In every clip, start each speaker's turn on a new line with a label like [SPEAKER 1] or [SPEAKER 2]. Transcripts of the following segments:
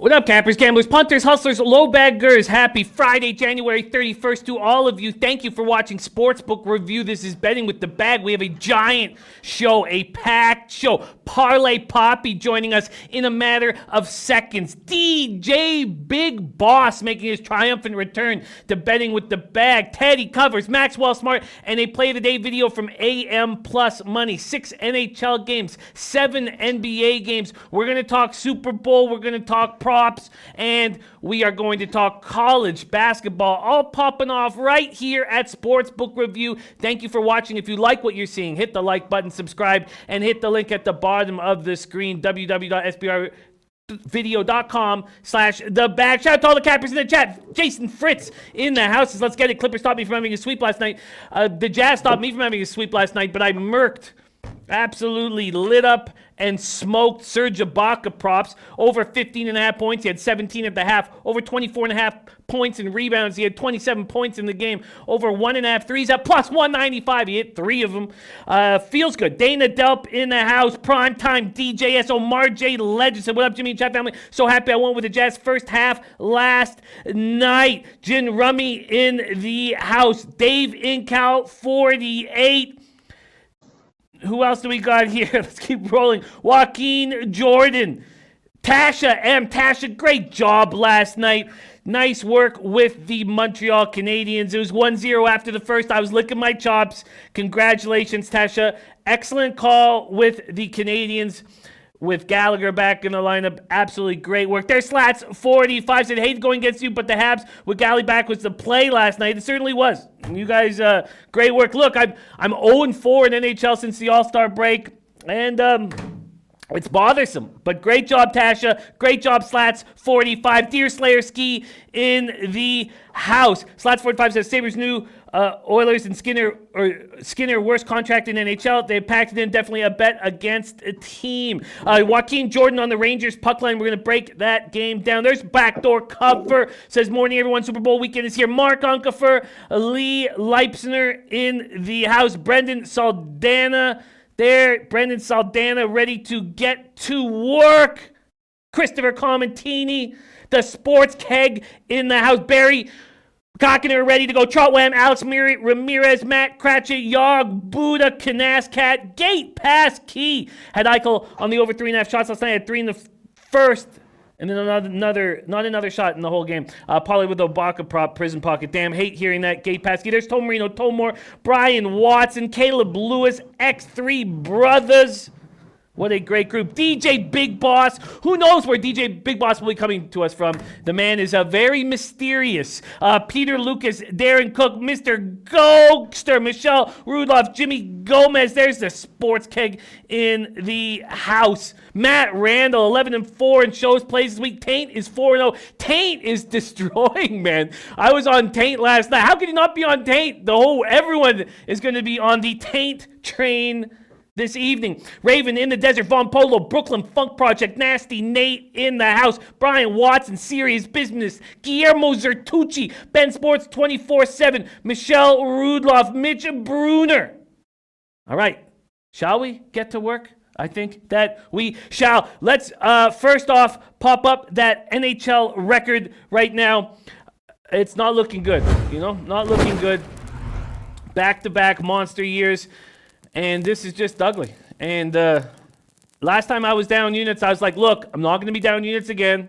[SPEAKER 1] What up, campers, gamblers, punters, hustlers, low baggers? Happy Friday, January 31st to all of you. Thank you for watching Sportsbook Review. This is Betting with the Bag. We have a giant show, a packed show. Parlay Poppy joining us in a matter of seconds. DJ Big Boss making his triumphant return to Betting with the Bag. Teddy Covers, Maxwell Smart, and a Play of the Day video from AM Plus Money. 6 NHL games, 7 NBA games. We're going to talk Super Bowl. We're going to talk props, and we are going to talk college basketball, all popping off right here at Sportsbook Review. Thank you for watching. If you like what you're seeing, hit the like button, subscribe, and hit the link at the bottom of the screen, www.sbrvideo.com/thebag. Shout out to all the cappers in the chat. Jason Fritz in the house. Let's get it. Clippers stopped me from having a sweep last night. The Jazz stopped me from having a sweep last night, but I murked, absolutely lit up and smoked Serge Ibaka props. Over 15.5 points. He had 17 at the half. Over 24.5 points in rebounds. He had 27 points in the game. Over 1.5 threes at plus 195. He hit 3 of them. Feels good. Dana Delp in the house. Primetime DJS. Omar J. Legend said, what up, Jimmy and chat family? So happy I went with the Jazz first half last night. Gin Rummy in the house. Dave in Cal 48. Who else do we got here? Let's keep rolling. Joaquin Jordan. Tasha M. Tasha, great job last night. Nice work with the Montreal Canadiens. It was 1-0 after the first. I was licking my chops. Congratulations, Tasha. Excellent call with the Canadiens. With Gallagher back in the lineup, absolutely great work. There's Slats 45 said, hate going against you, but the Habs with Galley back was the play last night. It certainly was. And you guys, great work. Look, I'm 0-4 in NHL since the All-Star break, and it's bothersome. But great job, Tasha. Great job, Slats 45. Deer Slayer Ski in the house. Slats 45 says Sabres new Oilers and Skinner worst contract in NHL. They packed it in, definitely a bet against a team. Joaquin Jordan on the Rangers puck line. We're going to break that game down. There's backdoor cover. Says morning everyone. Super Bowl weekend is here. Mark Unkefer, Lee Leipzner in the house. Brendan Saldana there. Brendan Saldana ready to get to work. Christopher Comentini, the sports keg in the house. Barry Cockiner ready to go. Trotwam, Alex Ramirez, Matt Cratchit, Yog, Buddha, Canas, Cat, Gate, Pass, Key. Had Eichel on the over 3.5 shots last night. Had 3 in the first, and then not another shot in the whole game. Polly with Obaka prop, prison pocket. Damn, hate hearing that. Gate, Pass, Key. There's Tom Marino, Tomore, Brian Watson, Caleb Lewis, X3 Brothers. What a great group. DJ Big Boss. Who knows where DJ Big Boss will be coming to us from? The man is very mysterious. Peter Lucas, Darren Cook, Mr. Gokster, Michelle Rudolph, Jimmy Gomez. There's the sports keg in the house. Matt Randall, 11-4 in shows plays this week. Taint is 4-0. Taint is destroying, man. I was on Taint last night. How can you not be on Taint? Everyone is going to be on the Taint train this evening. Raven in the desert, Von Polo, Brooklyn Funk Project, Nasty Nate in the house, Brian Watson, Serious Business, Guillermo Zertucci, Ben Sports 24/7, Michelle Rudloff, Mitch Bruner. All right, shall we get to work? I think that we shall. Let's first off pop up that NHL record right now. It's not looking good, not looking good. Back-to-back monster years. And this is just ugly. And last time I was down units, I was like, look, I'm not going to be down units again.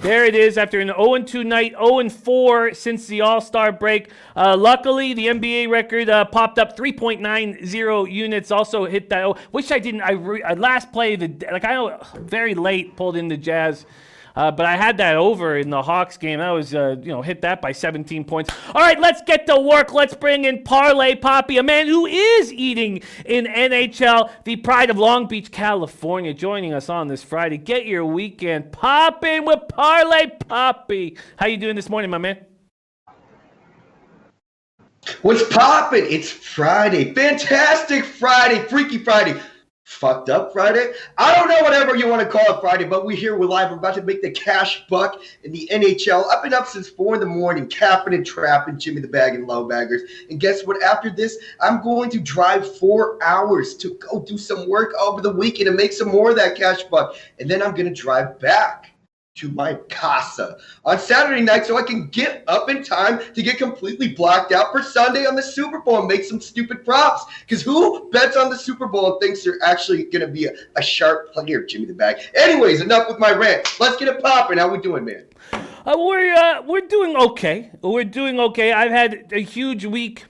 [SPEAKER 1] There it is after an 0-2 night, 0-4 since the All-Star break. Luckily, the NBA record popped up 3.90 units. Also hit that. Wish I didn't. I last play I know very late pulled in the Jazz. But I had that over in the Hawks game. I was, hit that by 17 points. All right, let's get to work. Let's bring in Parlay Poppy, a man who is eating in NHL, the pride of Long Beach, California, joining us on this Friday. Get your weekend popping with Parlay Poppy. How you doing this morning, my man?
[SPEAKER 2] What's popping? It's Friday. Fantastic Friday. Freaky Friday. Fucked up Friday. I don't know, whatever you want to call it Friday, but we're here. We're live. We're about to make the cash buck in the NHL. Up and up since 4 in the morning, capping and trapping Jimmy the Bag and low baggers. And guess what? After this, I'm going to drive 4 hours to go do some work over the weekend and make some more of that cash buck. And then I'm going to drive back to my casa on Saturday night so I can get up in time to get completely blocked out for Sunday on the Super Bowl and make some stupid props. Because who bets on the Super Bowl and thinks they're actually going to be a sharp player, Jimmy the Bag? Anyways, enough with my rant. Let's get it popping. How we doing, man?
[SPEAKER 1] We're doing okay. We're doing okay. I've had a huge week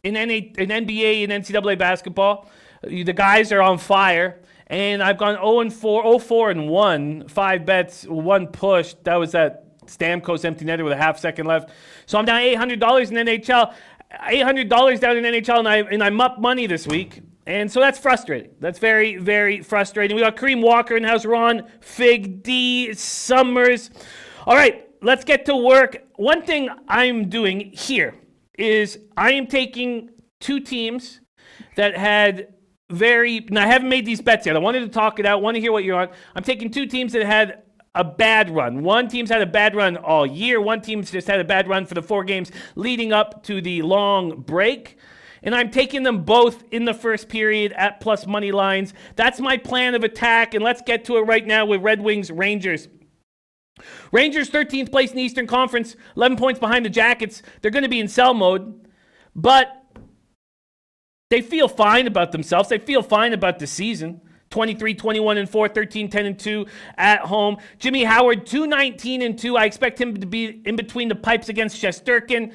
[SPEAKER 1] in NBA and NCAA basketball. The guys are on fire. And I've gone 0-4, 5 bets, 1 push. That was that Stamkos empty netter with a half second left. So I'm down $800 in NHL. $800 down in NHL, and I'm up money this week. And so that's frustrating. That's very, very frustrating. We got Kareem Walker in house, Ron, Fig, D, Summers. All right, let's get to work. One thing I'm doing here is I am taking 2 teams that had I haven't made these bets yet. I wanted to talk it out. Want to hear what you're on. I'm taking 2 teams that had a bad run. One team's had a bad run all year. One team's just had a bad run for the 4 games leading up to the long break. And I'm taking them both in the first period at plus money lines. That's my plan of attack. And let's get to it right now with Red Wings Rangers. Rangers 13th place in the Eastern Conference, 11 points behind the Jackets. They're going to be in sell mode. But they feel fine about themselves. They feel fine about the season. 23-21-4, 13-10-2 at home. Jimmy Howard, 2-19-2. I expect him to be in between the pipes against Shesterkin.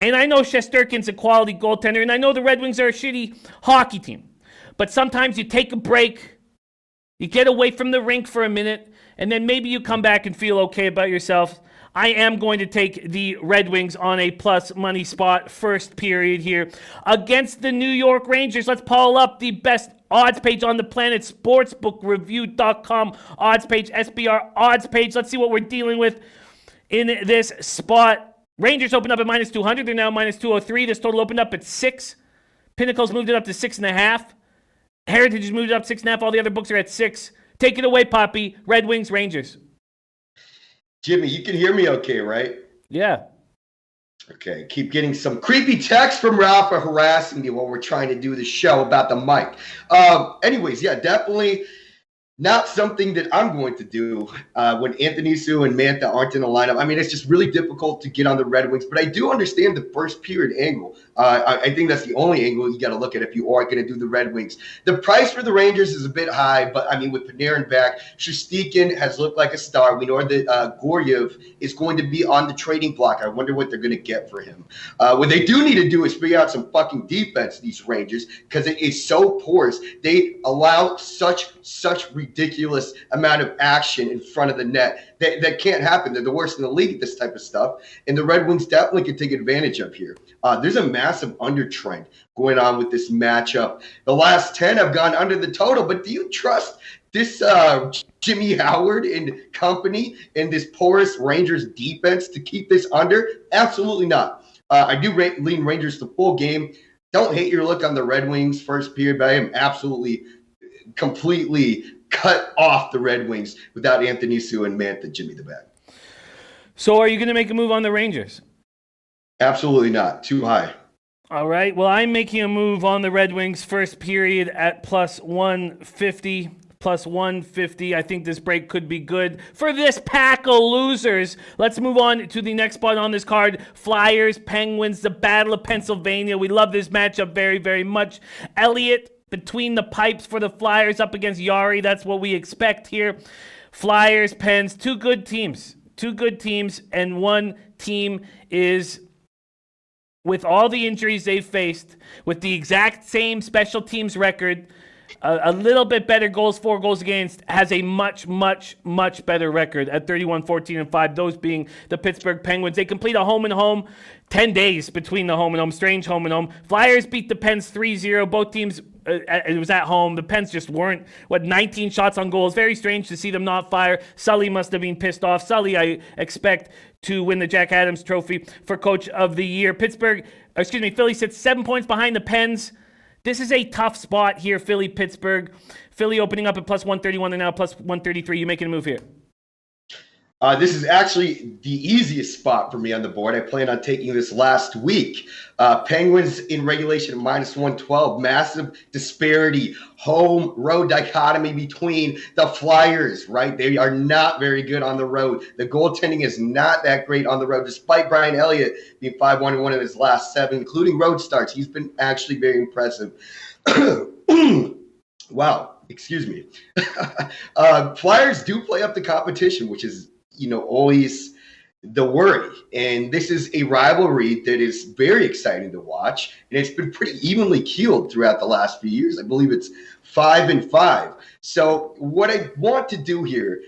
[SPEAKER 1] And I know Shesterkin's a quality goaltender, and I know the Red Wings are a shitty hockey team. But sometimes you take a break, you get away from the rink for a minute, and then maybe you come back and feel okay about yourself. I am going to take the Red Wings on a plus money spot first period here against the New York Rangers. Let's pull up the best odds page on the planet, sportsbookreview.com odds page, SBR odds page. Let's see what we're dealing with in this spot. Rangers opened up at minus 200. They're now minus 203. This total opened up at 6. Pinnacle's moved it up to 6.5. Heritage has moved it up 6.5. All the other books are at 6. Take it away, Poppy. Red Wings, Rangers.
[SPEAKER 2] Jimmy, you can hear me okay, right?
[SPEAKER 1] Yeah.
[SPEAKER 2] Okay, keep getting some creepy texts from Rafa harassing me while we're trying to do the show about the mic. Anyways, yeah, definitely not something that I'm going to do when Anthony Sue and Mantha aren't in the lineup. I mean, it's just really difficult to get on the Red Wings, but I do understand the first period angle. I think that's the only angle you got to look at if you are going to do the Red Wings. The price for the Rangers is a bit high, but I mean, with Panarin back, Shesterkin has looked like a star. We know that Goryev is going to be on the trading block. I wonder what they're going to get for him. What they do need to do is figure out some fucking defense, these Rangers, because it is so porous. They allow such ridiculous amount of action in front of the net. That can't happen. They're the worst in the league at this type of stuff. And the Red Wings definitely can take advantage of here. There's a massive under trend going on with this matchup. The last 10 have gone under the total, but do you trust this Jimmy Howard and company and this porous Rangers defense to keep this under? Absolutely not. I do lean Rangers the full game. Don't hate your look on the Red Wings first period, but I am absolutely completely cut off the Red Wings without Anthony Sue and Mantha, Jimmy the Bag.
[SPEAKER 1] So are you going to make a move on the Rangers?
[SPEAKER 2] Absolutely not. Too high.
[SPEAKER 1] All right. Well, I'm making a move on the Red Wings first period at plus 150. Plus 150. I think this break could be good for this pack of losers. Let's move on to the next spot on this card. Flyers, Penguins, the Battle of Pennsylvania. We love this matchup very, very much. Elliott between the pipes for the Flyers up against Yari. That's what we expect here. Flyers, Pens, two good teams, and one team is, with all the injuries they've faced, with the exact same special teams record, a little bit better goals for, goals against, has a much, much, much better record at 31-14-5, those being the Pittsburgh Penguins. They complete a home and home, 10 days between the home and home, strange home and home. Flyers beat the Pens 3-0. Both teams, it was at home. The Pens just weren't, 19 shots on goal. It's very strange to see them not fire. Sully must have been pissed off. Sully, I expect to win the Jack Adams Trophy for Coach of the Year. Philly sits 7 points behind the Pens. This is a tough spot here, Philly-Pittsburgh. Philly opening up at plus 131 and now plus 133. You making a move here?
[SPEAKER 2] This is actually the easiest spot for me on the board. I plan on taking this last week. Penguins in regulation minus 112. Massive disparity. Home road dichotomy between the Flyers, right? They are not very good on the road. The goaltending is not that great on the road, despite Brian Elliott being 5-1 in his last 7, including road starts. He's been actually very impressive. Wow, excuse me. Flyers do play up the competition, which is always the worry. And this is a rivalry that is very exciting to watch. And it's been pretty evenly keeled throughout the last few years. I believe it's 5-5. So what I want to do here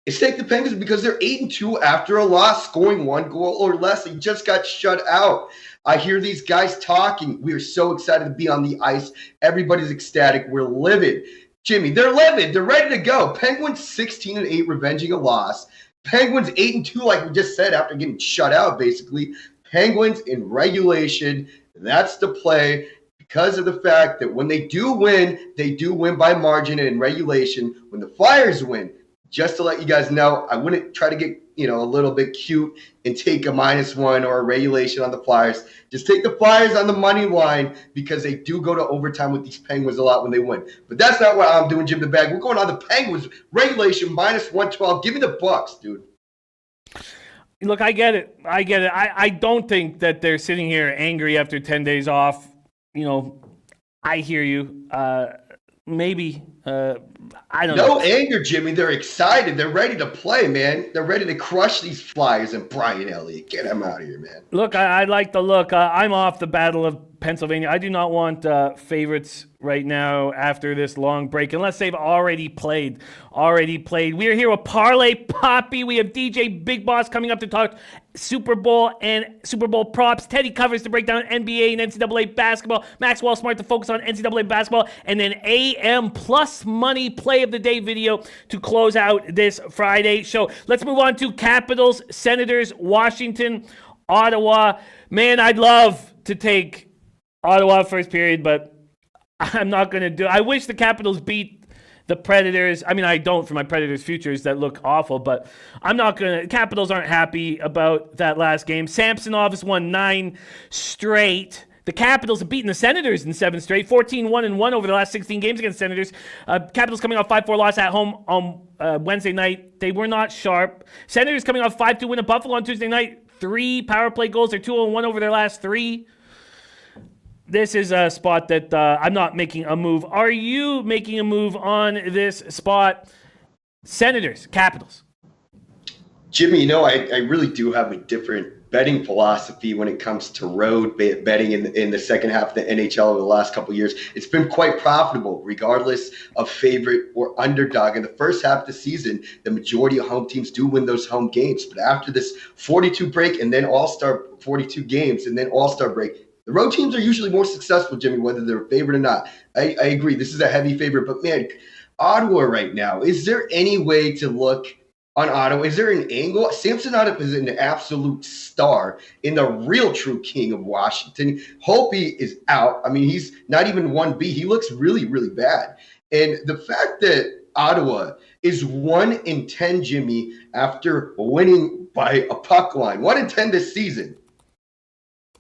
[SPEAKER 2] is take the Penguins because they're 8-2 after a loss, scoring 1 goal or less. They just got shut out. I hear these guys talking. We are so excited to be on the ice. Everybody's ecstatic. We're livid. Jimmy, they're livid. They're ready to go. Penguins 16-8, revenging a loss. Penguins 8-2, like we just said, after getting shut out, basically. Penguins in regulation. That's the play because of the fact that when they do win by margin and in regulation. When the Flyers win, just to let you guys know, I wouldn't try to get a little bit cute and take a -1 or a regulation on the Flyers. Just take the Flyers on the money line because they do go to overtime with these Penguins a lot when they win. But that's not what I'm doing, Jim the Bag. We're going on the Penguins regulation -112. Give me the Bucks, dude.
[SPEAKER 1] Look, I get it. I don't think that they're sitting here angry after 10 days off. I hear you. Maybe. I don't know.
[SPEAKER 2] No anger, Jimmy. They're excited. They're ready to play, man. They're ready to crush these Flyers and Brian Elliott. Get him out of here, man.
[SPEAKER 1] Look, I like the look. I'm off the Battle of Pennsylvania. I do not want favorites right now after this long break, unless they've already played. We are here with Parlay Poppy. We have DJ Big Boss coming up to talk Super Bowl and Super Bowl props. Teddy Covers to break down NBA and NCAA basketball. Maxwell Smart to focus on NCAA basketball. And then AM Plus Money Play of the Day video to close out this Friday show. Let's move on to Capitals, Senators, Washington, Ottawa. Man, I'd love to take Ottawa first period, but I'm not going to do it. I wish the Capitals beat the Predators. I mean, I don't for my Predators futures that look awful, but I'm not going to. Capitals aren't happy about that last game. Samsonov has won 9 straight. The Capitals have beaten the Senators in 7 straight, 14-1-1 over the last 16 games against Senators. Capitals coming off 5-4 loss at home on Wednesday night. They were not sharp. Senators coming off 5-2 win at Buffalo on Tuesday night. 3 power play goals. They're 2-1 over their last 3. This is a spot that I'm not making a move. Are you making a move on this spot? Senators, Capitals.
[SPEAKER 2] Jimmy, I really do have a different betting philosophy when it comes to road betting in the second half of the NHL over the last couple of years. It's been quite profitable, regardless of favorite or underdog. In the first half of the season, the majority of home teams do win those home games. But after this 42 break and then All-Star 42 games and then All-Star break, the road teams are usually more successful, Jimmy, whether they're a favorite or not. I agree. This is a heavy favorite. But, man, Ottawa right now, is there any way to look on Ottawa? Is there an angle? Samsonov is an absolute star in the real true king of Washington. Holtby is out. I mean, he's not even 1B. He looks really, really bad. And the fact that Ottawa is 1-10, Jimmy, after winning by a puck line, 1-10 this season.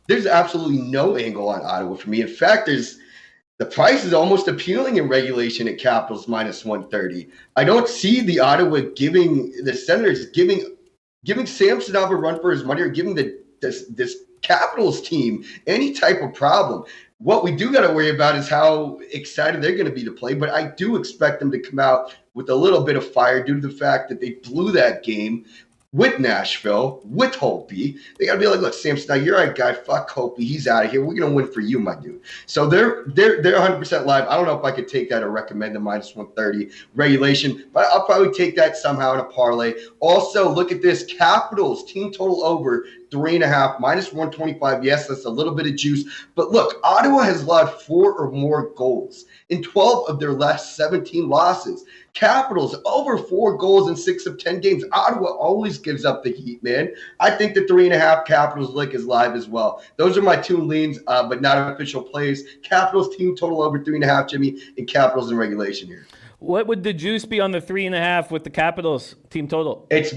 [SPEAKER 2] There's absolutely no angle on Ottawa for me. In fact, the price is almost appealing in regulation at Capitals -130. I don't see the Ottawa giving the Senators giving Samsonov a run for his money or giving this Capitals team any type of problem. What we do got to worry about is how excited they're going to be to play, but I do expect them to come out with a little bit of fire due to the fact that they blew that game with Nashville, with Holtby. They got to be like, look, Samson, you're our guy. Fuck Holtby. He's out of here. We're going to win for you, my dude. So they're 100% live. I don't know if I could take that or recommend the -130 regulation, but I'll probably take that somehow in a parlay. Also, look at this. Capitals, team total over 3.5, -125. Yes, that's a little bit of juice. But look, Ottawa has allowed 4 or more goals in 12 of their last 17 losses. Capitals over 4 goals in 6 of 10 games. Ottawa always gives up the heat, man. I think the 3.5 Capitals lick is live as well. Those are my 2 leans, but not official plays. Capitals team total over 3.5, Jimmy, and Capitals in regulation here.
[SPEAKER 1] What would the juice be on the 3.5 with the Capitals team total?
[SPEAKER 2] It's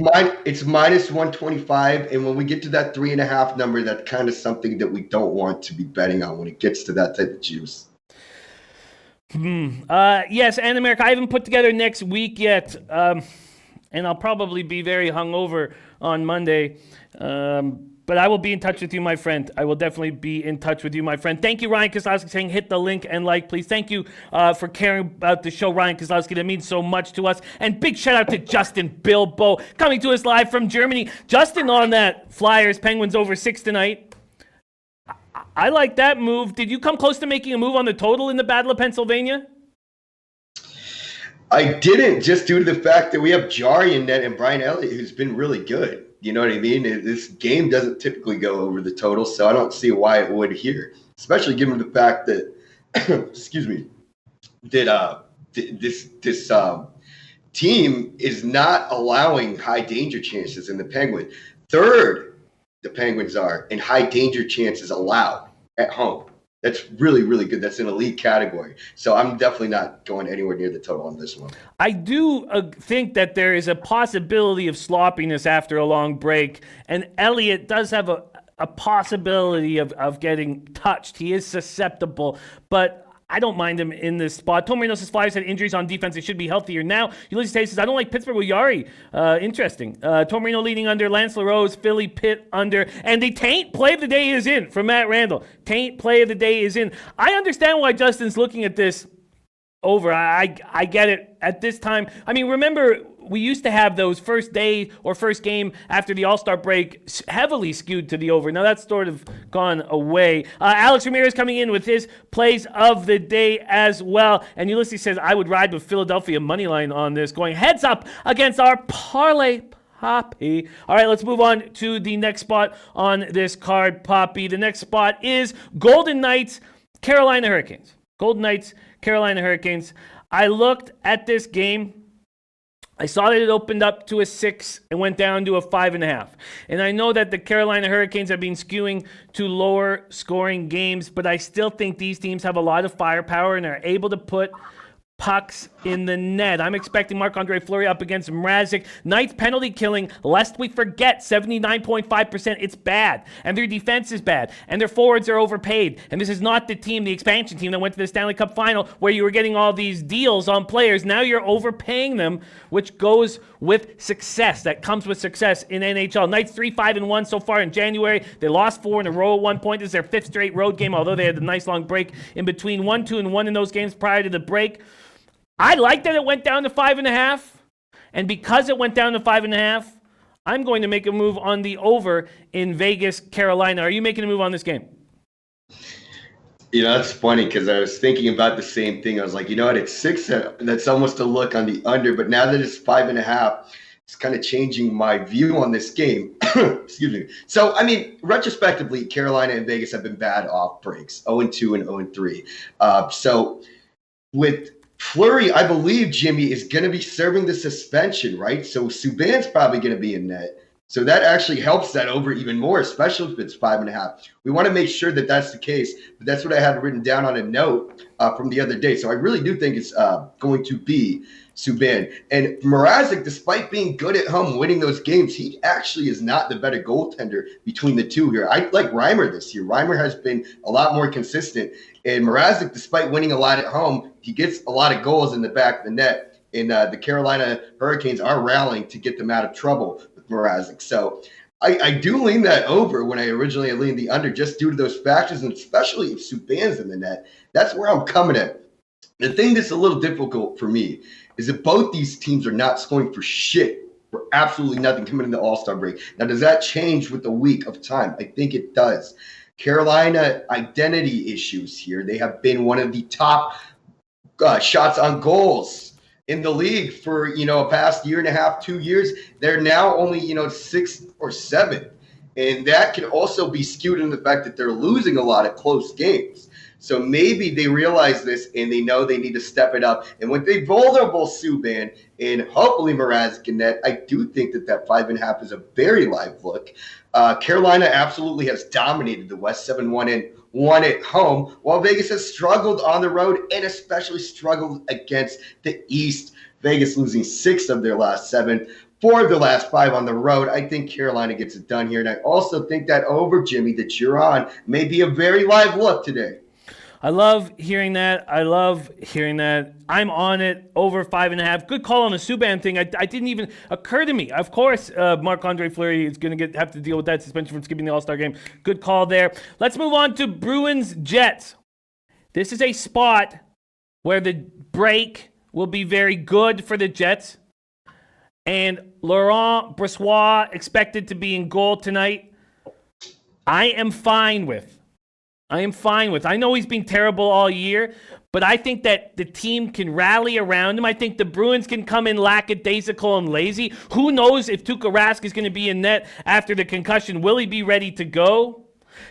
[SPEAKER 2] minus 125, and when we get to that 3.5 number, that's kind of something that we don't want to be betting on when it gets to that type of juice.
[SPEAKER 1] Yes, and America, I haven't put together next week yet, and I'll probably be very hungover on Monday. But I will be in touch with you, my friend. I will definitely be in touch with you, my friend. Thank you, Ryan Kozlowski, saying hit the link and like, please. Thank you for caring about the show, Ryan Kozlowski. That means so much to us. And big shout out to Justin Bilbo coming to us live from Germany. Justin on that Flyers Penguins over 6 tonight. I like that move. Did you come close to making a move on the total in the Battle of Pennsylvania?
[SPEAKER 2] I didn't, just due to the fact that we have Jari in net and Brian Elliott, who's been really good. You know what I mean? This game doesn't typically go over the total, so I don't see why it would here, especially given the fact that, excuse me, that this team is not allowing high danger chances in the Penguins. Third, the Penguins are in high danger chances allowed at home. That's really, really good. That's an elite category. So I'm definitely not going anywhere near the total on this one.
[SPEAKER 1] I do think that there is a possibility of sloppiness after a long break, and Elliott does have a possibility of getting touched. He is susceptible, but I don't mind him in this spot. Tom Marino says Flyers had injuries on defense. They should be healthier now. Ulysses Hayes says, I don't like Pittsburgh with Yari. Interesting. Tom Marino leading under. Lance LaRose, Philly, Pitt under. And the taint play of the day is in from Matt Randall. Taint play of the day is in. I understand why Justin's looking at this over. I get it at this time. I mean, remember, we used to have those first day or first game after the All-Star break heavily skewed to the over. Now that's sort of gone away. Alex Ramirez coming in with his plays of the day as well. And Ulysses says, I would ride with Philadelphia money line on this, going heads up against our parlay Poppy. All right, let's move on to the next spot on this card, Poppy. The next spot is Golden Knights, Carolina Hurricanes. Golden Knights, Carolina Hurricanes. I looked at this game. I saw that it opened up to a 6 and went down to a 5.5. And I know that the Carolina Hurricanes have been skewing to lower scoring games, but I still think these teams have a lot of firepower and are able to put pucks in the net. I'm expecting Marc-Andre Fleury up against Mrazek. Knights penalty killing, lest we forget, 79.5%. It's bad. And their defense is bad. And their forwards are overpaid. And this is not the team, the expansion team that went to the Stanley Cup final where you were getting all these deals on players. Now you're overpaying them, which goes with success. That comes with success in NHL. Knights 3-5-1 so far in January. They lost 4 in a row at one point. This is their 5th straight road game, although they had a nice long break in between. 1-2-1 in those games prior to the break. I like that it went down to 5.5, and because it went down to 5.5, I'm going to make a move on the over in Vegas, Carolina. Are you making a move on this game?
[SPEAKER 2] You know, that's funny because I was thinking about the same thing. I was like, you know what, it's 6, that's almost a look on the under, but now that it's 5.5, it's kind of changing my view on this game. Excuse me. So, I mean, retrospectively, Carolina and Vegas have been bad off breaks, 0-2 and 0-3. So with Fleury, I believe, Jimmy, is going to be serving the suspension, right? So Subban's probably going to be in net. So that actually helps that over even more, especially if it's 5.5. We want to make sure that that's the case, but that's what I had written down on a note from the other day. So I really do think it's going to be Subban. And Mrazek, despite being good at home, winning those games, he actually is not the better goaltender between the two here. I like Reimer this year. Reimer has been a lot more consistent. And Mrazek, despite winning a lot at home, he gets a lot of goals in the back of the net. And the Carolina Hurricanes are rallying to get them out of trouble with Mrazek. So I do lean that over when I originally leaned the under just due to those factors, and especially if Subban's in the net. That's where I'm coming at. The thing that's a little difficult for me is that both these teams are not scoring for shit, for absolutely nothing coming into the All-Star break. Now, does that change with the week of time? I think it does. Carolina identity issues here. They have been one of the top shots on goals in the league for, a past year and a half, 2 years. They're now only, 6th or 7th. And that can also be skewed in the fact that they're losing a lot of close games. So maybe they realize this and they know they need to step it up. And with a vulnerable Subban and hopefully Mrazek in net, I do think that 5.5 is a very live look. Carolina absolutely has dominated the West 7-1 and 1 at home, while Vegas has struggled on the road and especially struggled against the East. Vegas losing 6 of their last 7, 4 of their last 5 on the road. I think Carolina gets it done here. And I also think that over, Jimmy, that you're on may be a very live look today.
[SPEAKER 1] I love hearing that. I'm on it, over 5.5. Good call on the Subban thing. I didn't even occur to me. Of course, Marc-Andre Fleury is going to have to deal with that suspension from skipping the All-Star game. Good call there. Let's move on to Bruins-Jets. This is a spot where the break will be very good for the Jets. And Laurent Brossoit expected to be in goal tonight. I am fine with. I know he's been terrible all year, but I think that the team can rally around him. I think the Bruins can come in lackadaisical and lazy. Who knows if Tuukka Rask is going to be in net after the concussion? Will he be ready to go?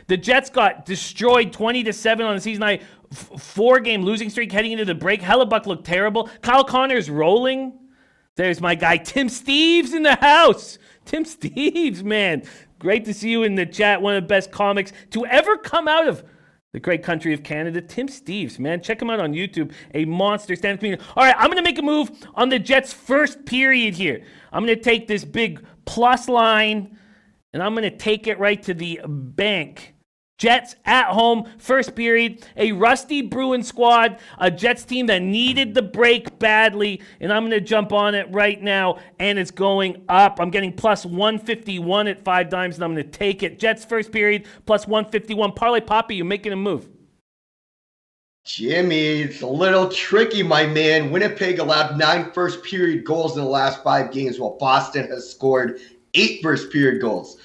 [SPEAKER 1] The Jets got destroyed 20-7 on the season high 4-game losing streak heading into the break. Hellebuck looked terrible. Kyle Connor's rolling. There's my guy Tim Steves in the house. Tim Steves, man. Great to see you in the chat. One of the best comics to ever come out of the great country of Canada. Tim Steves, man. Check him out on YouTube. A monster stand-up comedian. All right, I'm going to make a move on the Jets' first period here. I'm going to take this big plus line, and I'm going to take it right to the bank. Jets at home, first period, a rusty Bruins squad, a Jets team that needed the break badly, and I'm going to jump on it right now, and it's going up. I'm getting plus 151 at 5 dimes, and I'm going to take it. Jets first period, plus 151. Parlay Poppy, you're making a move.
[SPEAKER 2] Jimmy, it's a little tricky, my man. Winnipeg allowed 9 first-period goals in the last 5 games, while Boston has scored 8 first-period goals.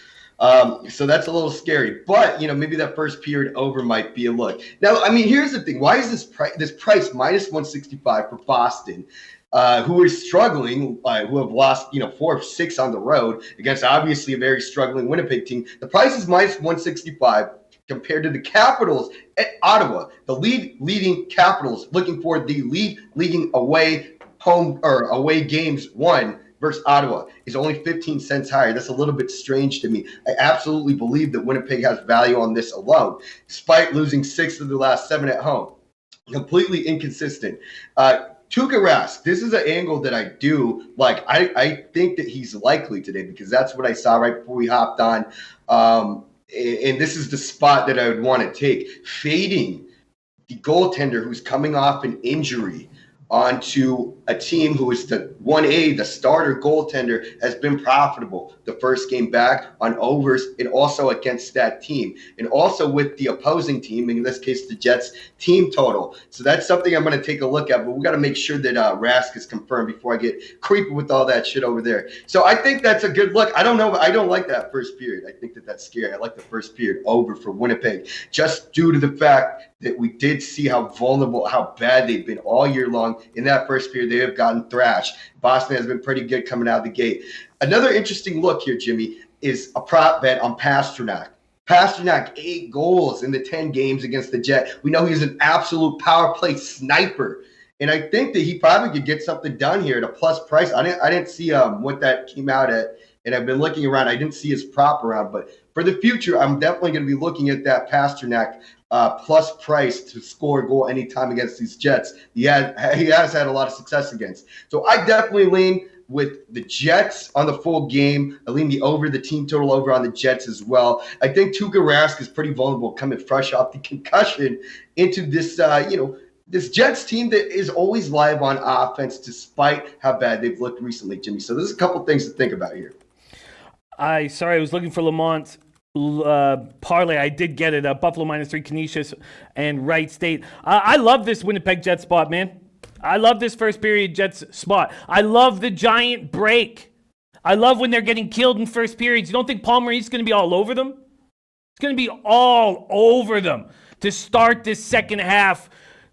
[SPEAKER 2] So that's a little scary, but maybe that first period over might be a look. Now, I mean, here's the thing: why is this price minus 165 for Boston, who is struggling, who have lost 4 of 6 on the road against obviously a very struggling Winnipeg team? The price is minus 165 compared to the Capitals at Ottawa, the leading Capitals, looking for the leading away games won versus Ottawa is only 15 cents higher. That's a little bit strange to me. I absolutely believe that Winnipeg has value on this alone, despite losing 6 of the last 7 at home. Completely inconsistent. Tuukka Rask, this is an angle that I do like. I think that he's likely today because that's what I saw right before we hopped on. And this is the spot that I would want to take. Fading the goaltender who's coming off an injury onto a team who is the 1A, the starter goaltender, has been profitable the first game back on overs and also against that team and also with the opposing team, in this case the Jets team total. So that's something I'm going to take a look at, but we got to make sure that Rask is confirmed before I get creepy with all that shit over there. So I think that's a good look. I don't know. I don't like that first period. I think that that's scary. I like the first period over for Winnipeg just due to the fact that we did see how vulnerable, how bad they've been all year long. In that first period, they have gotten thrashed. Boston has been pretty good coming out of the gate. Another interesting look here, Jimmy, is a prop bet on Pastrnak. Pastrnak, 8 goals in the 10 games against the Jet. We know he's an absolute power play sniper. And I think that he probably could get something done here at a plus price. I didn't see what that came out at, and I've been looking around. I didn't see his prop around, but for the future, I'm definitely going to be looking at that Pastrnak plus price to score a goal anytime against these Jets. He has had a lot of success against. So I definitely lean with the Jets on the full game. I lean the team total over on the Jets as well. I think Tuukka Rask is pretty vulnerable coming fresh off the concussion into this, this Jets team that is always live on offense despite how bad they've looked recently, Jimmy. So there's a couple things to think about here.
[SPEAKER 1] I was looking for Lamont's parlay. I did get it. Buffalo -3, Canisius, and Wright State. I love this Winnipeg Jets spot, man. I love this first period Jets spot. I love the giant break. I love when they're getting killed in first periods. You don't think Paul Maurice is going to be all over them? It's going to be all over them to start this second half,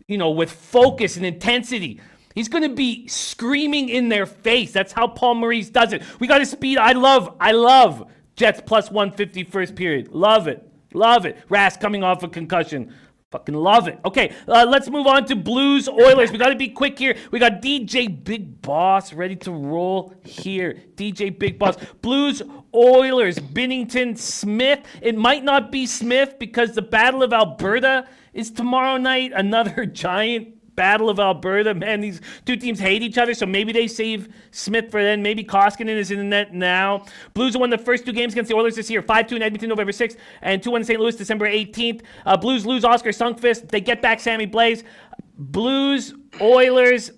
[SPEAKER 1] with focus and intensity. He's going to be screaming in their face. That's how Paul Maurice does it. We got his speed. I love Jets plus 150 first period. Love it. Rask coming off a concussion. Fucking love it. Okay, let's move on to Blues Oilers. We got to be quick here. We got DJ Big Boss ready to roll here. DJ Big Boss. Blues Oilers. Binnington Smith. It might not be Smith because the Battle of Alberta is tomorrow night. Another giant Battle of Alberta. Man, these two teams hate each other, so maybe they save Smith for then. Maybe Koskinen is in the net now. Blues won the first two games against the Oilers this year. 5-2 in Edmonton, November 6th, and 2-1 in St. Louis, December 18th. Blues lose Oscar Sundqvist. They get back Sammy Blais. Blues, Oilers.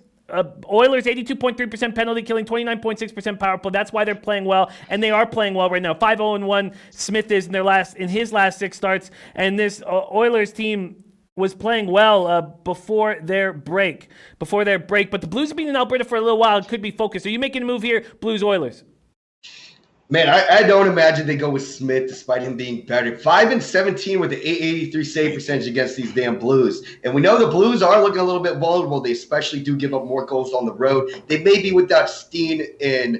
[SPEAKER 1] Oilers 82.3% penalty killing, 29.6% power play. That's why they're playing well, and they are playing well right now. 5-0-1 Smith is in his last 6 starts, and this Oilers team was playing well before their break. But the Blues have been in Alberta for a little while and could be focused. Are you making a move here, Blues Oilers?
[SPEAKER 2] Man, I don't imagine they go with Smith despite him being better. 5-17 with the 883 save percentage against these damn Blues. And we know the Blues are looking a little bit vulnerable. They especially do give up more goals on the road. They may be without Steen and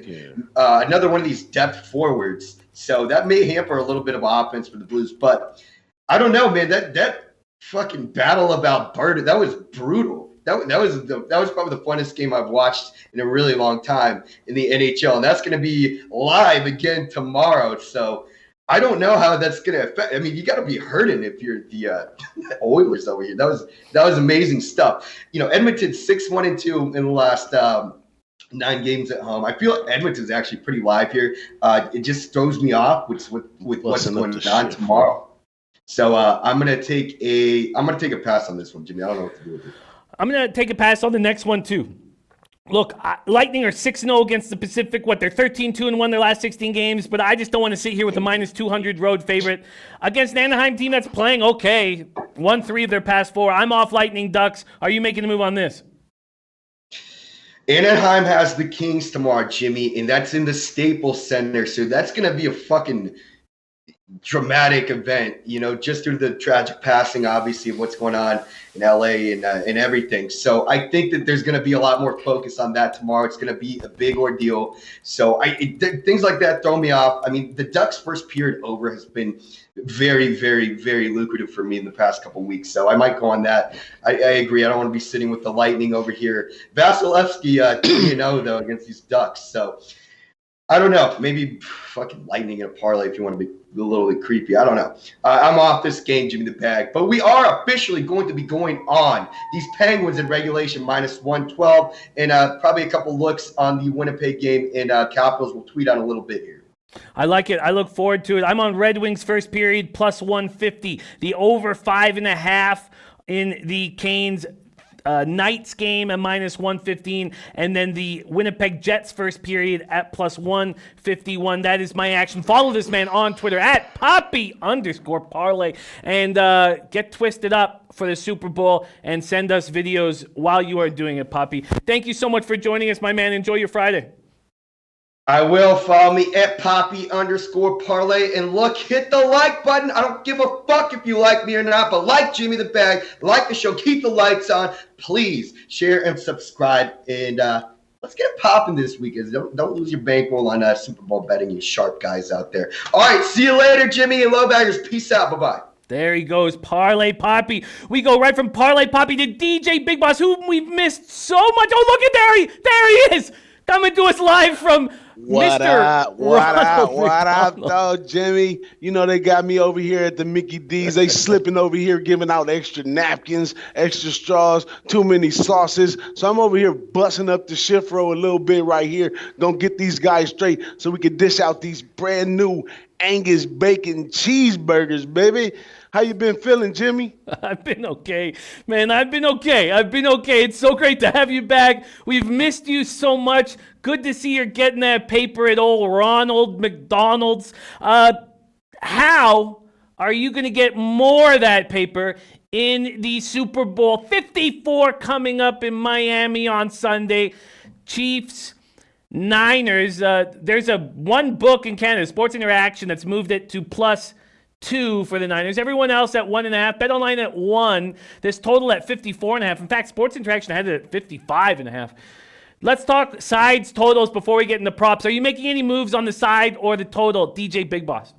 [SPEAKER 2] another one of these depth forwards. So that may hamper a little bit of offense for the Blues. But I don't know, man. That fucking Battle of Alberta, that was brutal. That was probably the funnest game I've watched in a really long time in the NHL, and that's going to be live again tomorrow. So I don't know how that's going to affect. I mean, you got to be hurting if you're the Oilers over here. That was amazing stuff. You know, Edmonton 6-1-2 in the last 9 games at home. I feel Edmonton's actually pretty live here. It just throws me off with what's going on tomorrow. So I'm gonna take a pass on this one, Jimmy. I don't know what to do with it.
[SPEAKER 1] I'm gonna take a pass on the next one too. Look, Lightning are 6-0 against the Pacific. They're 13-2-1 their last 16 games, but I just don't want to sit here with a minus 200 road favorite against an Anaheim team that's playing okay. Won 3 of their past 4. I'm off Lightning Ducks. Are you making a move on this?
[SPEAKER 2] Anaheim has the Kings tomorrow, Jimmy, and that's in the Staples Center. So that's gonna be a fucking dramatic event, you know, just due to the tragic passing, obviously, of what's going on in LA and everything. So I think that there's going to be a lot more focus on that tomorrow. It's going to be a big ordeal. So things like that throw me off. I mean, the Ducks' first period over has been very, very, very lucrative for me in the past couple of weeks. So I might go on that. I agree. I don't want to be sitting with the Lightning over here. Vasilevsky 3-0 though against these Ducks. So I don't know. Maybe fucking Lightning in a parlay if you want to be a little bit creepy. I don't know. I'm off this game, Jimmy the Bag. But we are officially going to be going on these Penguins in regulation minus 112 and probably a couple looks on the Winnipeg game and Capitals. We'll tweet out a little bit here.
[SPEAKER 1] I like it. I look forward to it. I'm on Red Wings first period plus 150. The over 5.5 in the Canes Knights game at minus 115, and then the Winnipeg Jets first period at plus 151. That is my action. Follow this man on Twitter at Poppy_parlay and get twisted up for the Super Bowl and send us videos while you are doing it, Poppy. Thank you so much for joining us, my man. Enjoy your Friday.
[SPEAKER 2] I will. Follow me at Poppy_parlay. And look, hit the like button. I don't give a fuck if you like me or not, but like Jimmy the Bag, like the show, keep the lights on. Please share and subscribe. And let's get it popping this weekend. Don't lose your bankroll on Super Bowl betting, you sharp guys out there. All right, see you later, Jimmy and Lowbaggers. Peace out. Bye-bye.
[SPEAKER 1] There he goes, Parlay Poppy. We go right from Parlay Poppy to DJ Big Boss, whom we've missed so much. Oh, look at there he is, coming to us live from
[SPEAKER 3] What up, though, Jimmy? You know, they got me over here at the Mickey D's. They slipping over here, giving out extra napkins, extra straws, too many sauces. So I'm over here busting up the shift row a little bit right here. Gonna get these guys straight so we can dish out these brand new Angus bacon cheeseburgers, baby. How you been feeling, Jimmy?
[SPEAKER 1] I've been okay, man. I've been okay. It's so great to have you back. We've missed you so much. Good to see you're getting that paper at old Ronald McDonald's. How are you going to get more of that paper in the Super Bowl 54 coming up in Miami on Sunday? Chiefs, Niners. There's one book in Canada, Sports Interaction, that's moved it to +2 for the Niners. Everyone else at 1.5. Bet online at 1. This total at 54.5. In fact, Sports Interaction had it at 55.5. Let's talk sides, totals before we get into props. Are you making any moves on the side or the total, DJ Big Boss?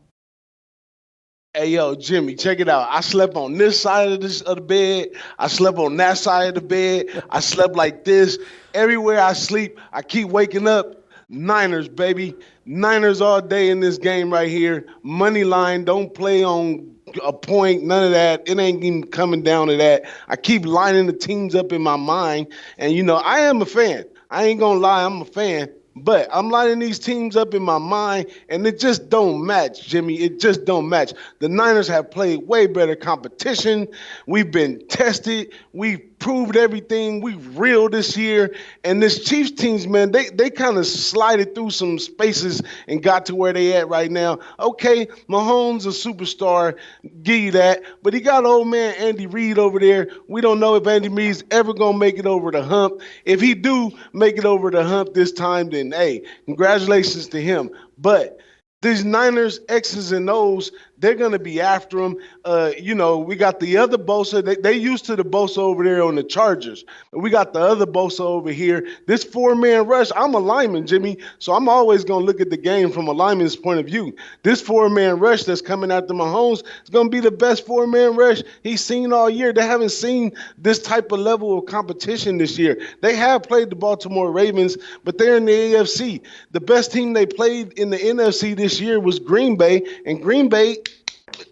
[SPEAKER 3] Hey, yo, Jimmy, check it out. I slept on this side of the bed. I slept on that side of the bed. I slept like this. Everywhere I sleep, I keep waking up. Niners, baby. Niners all day in this game right here. Money line, don't play on a point, none of that. It ain't even coming down to that. I keep lining the teams up in my mind. And, I am a fan. I ain't going to lie, I'm a fan. But I'm lining these teams up in my mind, and it just don't match, Jimmy. It just don't match. The Niners have played way better competition. We've been tested. We've proved everything. We real this year. And this Chiefs teams, man, they kind of slided through some spaces and got to where they at right now. Okay, Mahomes a superstar, give you that. But he got old man Andy Reid over there. We don't know if Andy Reid's ever going to make it over the hump. If he do make it over the hump this time, then, hey, congratulations to him. But these Niners, X's and O's, they're going to be after him. We got the other Bosa. They used to the Bosa over there on the Chargers. We got the other Bosa over here. This four-man rush, I'm a lineman, Jimmy, so I'm always going to look at the game from a lineman's point of view. This four-man rush that's coming after Mahomes is going to be the best four-man rush he's seen all year. They haven't seen this type of level of competition this year. They have played the Baltimore Ravens, but they're in the AFC. The best team they played in the NFC this year was Green Bay, and Green Bay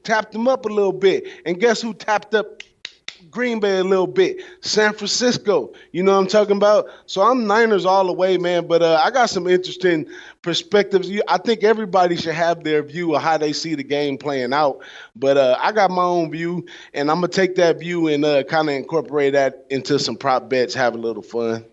[SPEAKER 3] tapped them up a little bit. And guess who tapped up Green Bay a little bit? San Francisco. You know what I'm talking about? So I'm Niners all the way, man. But I got some interesting perspectives. I think everybody should have their view of how they see the game playing out. But I got my own view, and I'm going to take that view and kind of incorporate that into some prop bets, have a little fun.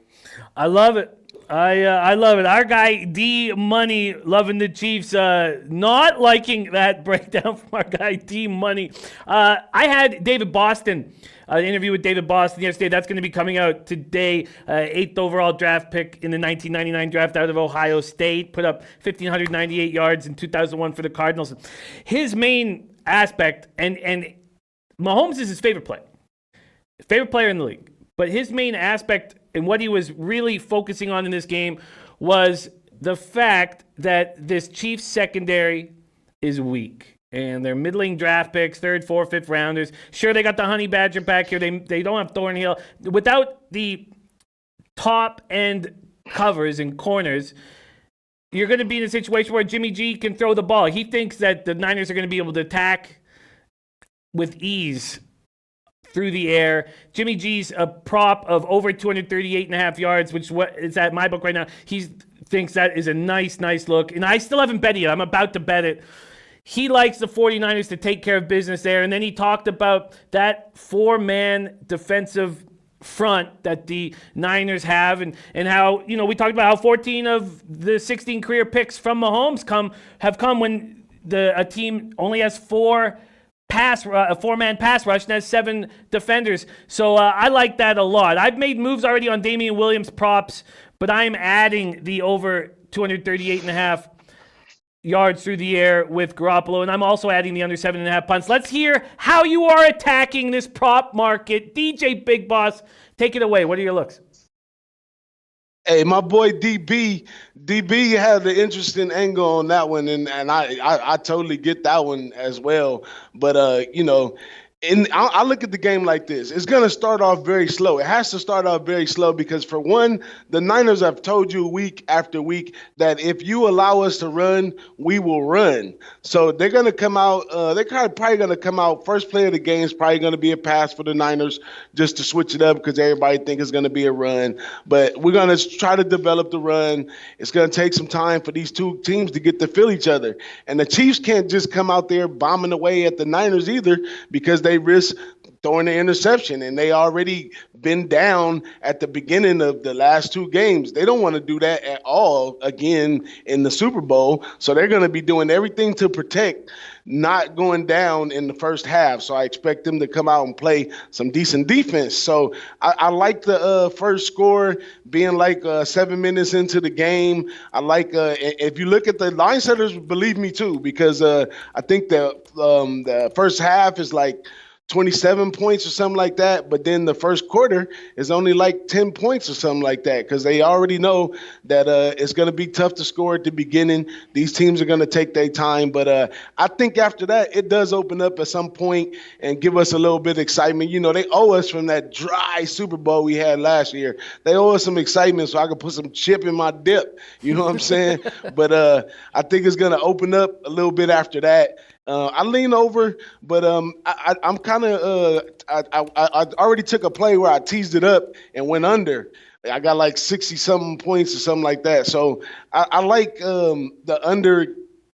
[SPEAKER 1] I love it. I love it. Our guy D Money loving the Chiefs, not liking that breakdown from our guy D Money. I had David Boston, an interview with David Boston yesterday. That's going to be coming out today. 8th overall draft pick in the 1999 draft out of Ohio State. Put up 1,598 yards in 2001 for the Cardinals. His main aspect, and Mahomes is his favorite player in the league. But his main aspect and what he was really focusing on in this game was the fact that this Chiefs secondary is weak. And they're middling draft picks, 3rd, 4th, 5th rounders. Sure, they got the Honey Badger back here. They don't have Thornhill. Without the top end covers and corners, you're going to be in a situation where Jimmy G can throw the ball. He thinks that the Niners are going to be able to attack with ease through the air. Jimmy G's a prop of over 238.5 yards, which is at my book right now. He thinks that is a nice look. And I still haven't bet it yet. I'm about to bet it. He likes the 49ers to take care of business there. And then he talked about that four-man defensive front that the Niners have and how, we talked about how 14 of the 16 career picks from Mahomes have come when a team only has a four-man pass rush and has 7 defenders. So I like that a lot. I've made moves already on Damian Williams props, but I'm adding the over 238.5 yards through the air with Garoppolo, and I'm also adding the under 7.5 punts. Let's hear how you are attacking this prop market. DJ Big Boss, take it away. What are your looks?
[SPEAKER 3] Hey, my boy DB had an interesting angle on that one, and I totally get that one as well. But I look at the game like this. It's going to start off very slow. It has to start off very slow because, for one, the Niners have told you week after week that if you allow us to run, we will run. So they're going to come out. They're probably going to come out. First play of the game is probably going to be a pass for the Niners just to switch it up because everybody thinks it's going to be a run. But we're going to try to develop the run. It's going to take some time for these two teams to get to feel each other. And the Chiefs can't just come out there bombing away at the Niners either because they risk throwing the interception, and they already been down at the beginning of the last 2 games. They don't want to do that at all again in the Super Bowl, so they're going to be doing everything to protect not going down in the first half. So I expect them to come out and play some decent defense. So I like the first score being like 7 minutes into the game. I like if you look at the line setters, believe me too, because I think the first half is like 27 points or something like that. But then the first quarter is only like 10 points or something like that because they already know that it's going to be tough to score at the beginning. These teams are going to take their time. But I think after that, it does open up at some point and give us a little bit of excitement. You know, they owe us from that dry Super Bowl we had last year. They owe us some excitement so I can put some chip in my dip. You know what I'm saying? But I think it's going to open up a little bit after that. I lean over, but I'm kind of I already took a play where I teased it up and went under. I got like 60-something points or something like that. So I like the under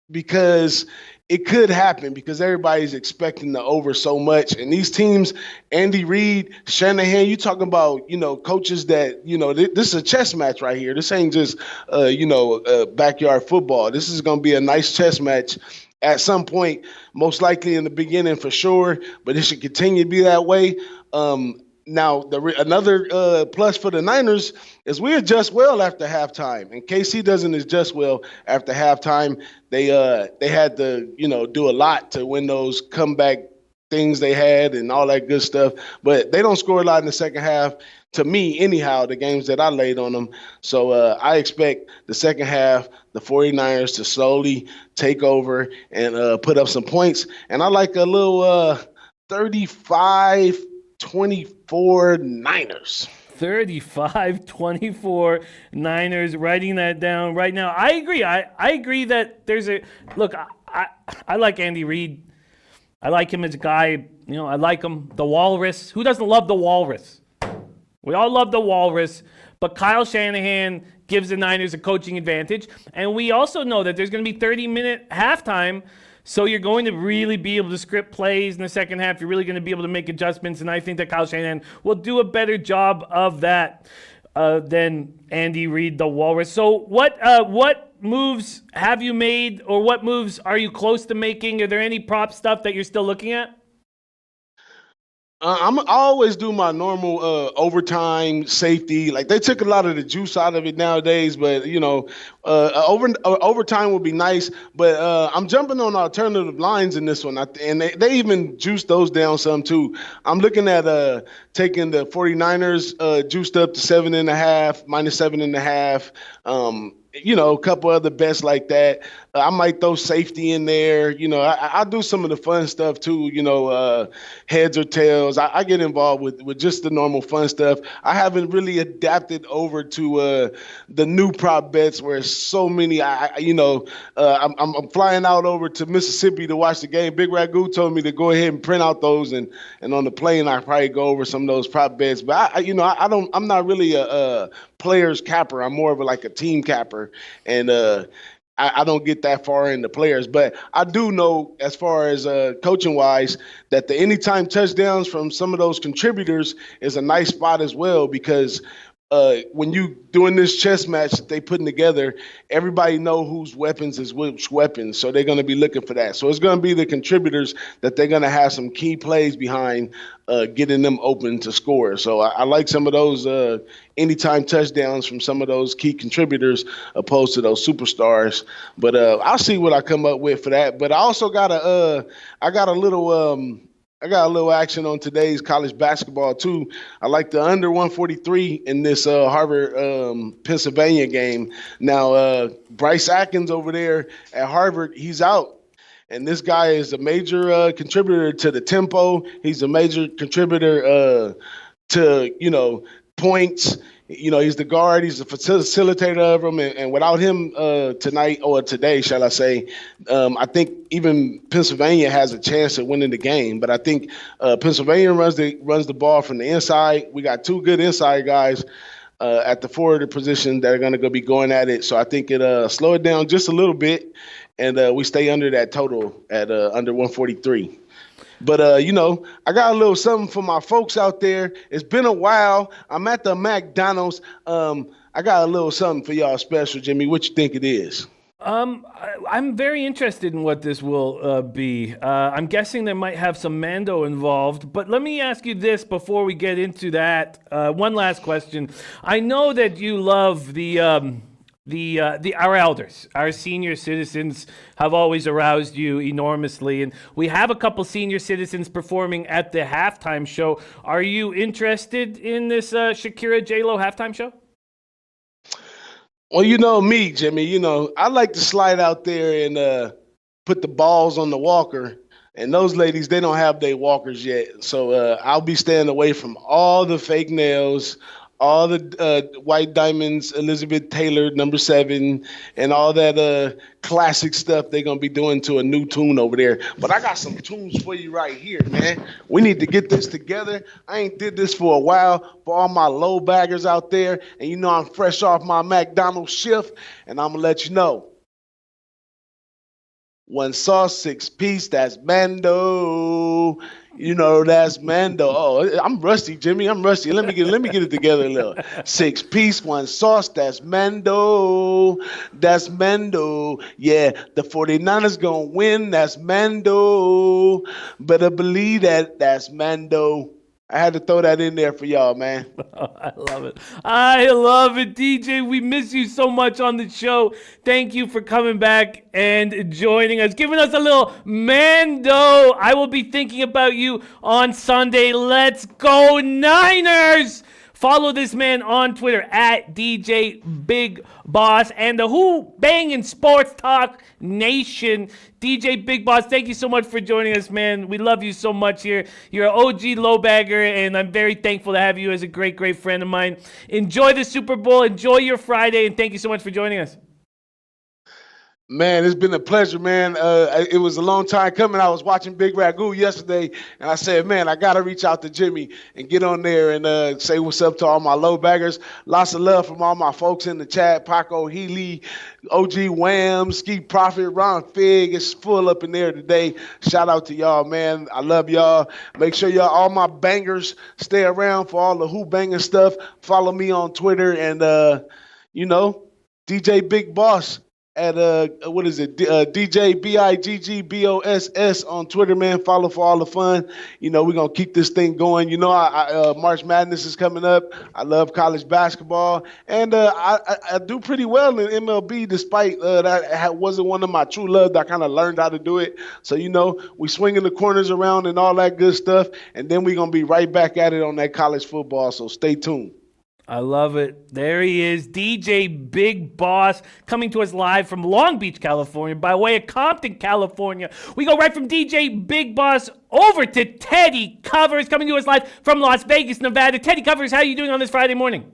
[SPEAKER 3] because it could happen because everybody's expecting the over so much. And these teams, Andy Reid, Shanahan, you talking about, you know, coaches that, you know, this is a chess match right here. This ain't just, backyard football. This is going to be a nice chess match at some point, most likely in the beginning for sure, but it should continue to be that way. Now, another plus for the Niners is we adjust well after halftime. And KC doesn't adjust well after halftime. They had to, you know, do a lot to win those comeback things they had and all that good stuff. But they don't score a lot in the second half. To me, anyhow, the games that I laid on them. So I expect the second half, the 49ers to slowly take over and put up some points. And I like a little 35-24 Niners.
[SPEAKER 1] 35-24 Niners, writing that down right now. I agree. I agree that there's a – look, I like Andy Reid. I like him as a guy. You know, I like him. The Walrus. Who doesn't love the Walrus? We all love the Walrus, but Kyle Shanahan gives the Niners a coaching advantage. And we also know that there's going to be 30-minute halftime, so you're going to really be able to script plays in the second half. You're really going to be able to make adjustments, and I think that Kyle Shanahan will do a better job of that than Andy Reid, the Walrus. So what moves have you made, or what moves are you close to making? Are there any prop stuff that you're still looking at?
[SPEAKER 3] I always do my normal overtime safety. Like they took a lot of the juice out of it nowadays, but you know, overtime would be nice. But I'm jumping on alternative lines in this one, and they even juiced those down some too. I'm looking at taking the 49ers juiced up to 7.5, -7.5. You know, a couple other bets like that. I might throw safety in there. You know, I do some of the fun stuff too, you know, heads or tails. I get involved with just the normal fun stuff. I haven't really adapted over to the new prop bets where it's so many. I'm flying out over to Mississippi to watch the game. Big Ragu told me to go ahead and print out those, and on the plane I probably go over some of those prop bets. But I'm not really a players capper. I'm more of like a team capper, and I don't get that far into players. But I do know, as far as coaching wise, that the anytime touchdowns from some of those contributors is a nice spot as well, because when you doing this chess match that they putting together, everybody know whose weapons is which weapons, so they're going to be looking for that. So it's going to be the contributors that they're going to have some key plays behind, getting them open to score. So I like some of those anytime touchdowns from some of those key contributors opposed to those superstars. But I'll see what I come up with for that. But I also got a little action on today's college basketball too. I like the under 143 in this Harvard Pennsylvania game. Now Bryce Atkins over there at Harvard, he's out. And this guy is a major contributor to the tempo. He's a major contributor to, you know, points. You know, he's the guard. He's the facilitator of them. And without him tonight, or today, shall I say, I think even Pennsylvania has a chance at winning the game. But I think Pennsylvania runs the ball from the inside. We got two good inside guys at the forward position that are going to go be going at it. So I think it slow it down just a little bit, and we stay under that total at under 143. But, I got a little something for my folks out there. It's been a while. I'm at the McDonald's. I got a little something for y'all special, Jimmy. What you think it is?
[SPEAKER 1] I'm very interested in what this will be. I'm guessing there might have some Mando involved. But let me ask you this before we get into that. One last question. I know that you love the our elders, our senior citizens have always aroused you enormously, and we have a couple senior citizens performing at the halftime show. Are you interested in this Shakira J-Lo halftime show?
[SPEAKER 3] Well, you know me, Jimmy. You know I like to slide out there and put the balls on the walker. And those ladies, they don't have their walkers yet. So I'll be staying away from all the fake nails, all the white diamonds, Elizabeth Taylor, number 7, and all that classic stuff they're going to be doing to a new tune over there. But I got some tunes for you right here, man. We need to get this together. I ain't did this for a while for all my low baggers out there. And you know I'm fresh off my McDonald's shift, and I'm going to let you know. 1 sauce, 6-piece, that's Mando. You know, that's Mando. Oh, I'm rusty, Jimmy. I'm rusty. Let me get it together a little. 6-piece, 1 sauce, that's Mando. That's Mando. Yeah, the 49ers gonna win. That's Mando. Better believe that. That's Mando. I had to throw that in there for y'all, man.
[SPEAKER 1] I love it. I love it, DJ. We miss you so much on the show. Thank you for coming back and joining us, giving us a little Mando. I will be thinking about you on Sunday. Let's go, Niners! Follow this man on Twitter at DJ Big Boss and the Who Bangin' Sports Talk Nation. DJ Big Boss, thank you so much for joining us, man. We love you so much here. You're an OG lowbagger, and I'm very thankful to have you as a great, great friend of mine. Enjoy the Super Bowl. Enjoy your Friday, and thank you so much for joining us.
[SPEAKER 3] Man, it's been a pleasure, man. It was a long time coming. I was watching Big Ragu yesterday, and I said, man, I got to reach out to Jimmy and get on there and say what's up to all my low baggers. Lots of love from all my folks in the chat. Paco Healy, OG Wham, Ski Prophet, Ron Fig. It's full up in there today. Shout out to y'all, man. I love y'all. Make sure y'all, all my bangers, stay around for all the who banging stuff. Follow me on Twitter and, DJ Big Boss. At DJ BIGGBOSS on Twitter, man. Follow for all the fun. You know, we're gonna keep this thing going. You know, March Madness is coming up. I love college basketball, and I do pretty well in MLB, despite that wasn't one of my true loves. I kind of learned how to do it. So you know, we swinging the corners around and all that good stuff, and then we're gonna be right back at it on that college football. So stay tuned.
[SPEAKER 1] I love it. There he is, DJ Big Boss, coming to us live from Long Beach, California, by way of Compton, California. We go right from DJ Big Boss over to Teddy Covers, coming to us live from Las Vegas, Nevada. Teddy Covers, how are you doing on this Friday morning?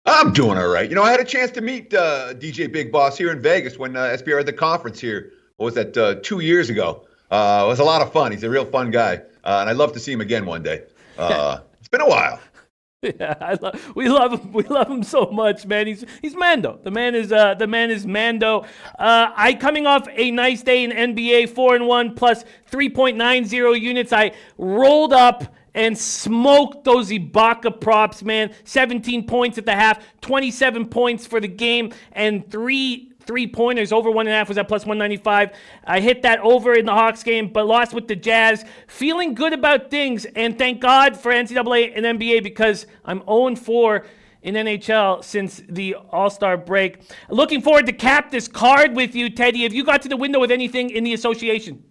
[SPEAKER 4] I'm doing all right. You know, I had a chance to meet DJ Big Boss here in Vegas when SBR had the conference here. What was that, 2 years ago? It was a lot of fun. He's a real fun guy, and I'd love to see him again one day. It's been a while.
[SPEAKER 1] Yeah, we love him. We love him so much, man. He's Mando. The man is Mando. I coming off a nice day in NBA, 4-1 plus 3.90 units. I rolled up and smoked those Ibaka props, man. 17 points at the half, 27 points for the game, and three-pointers over 1.5 was at plus 195. I hit that over in the Hawks game, but lost with the Jazz. Feeling good about things, and thank God for NCAA and NBA because I'm 0-4 in NHL since the All-Star break. Looking forward to cap this card with you, Teddy. Have you got to the window with anything in the association?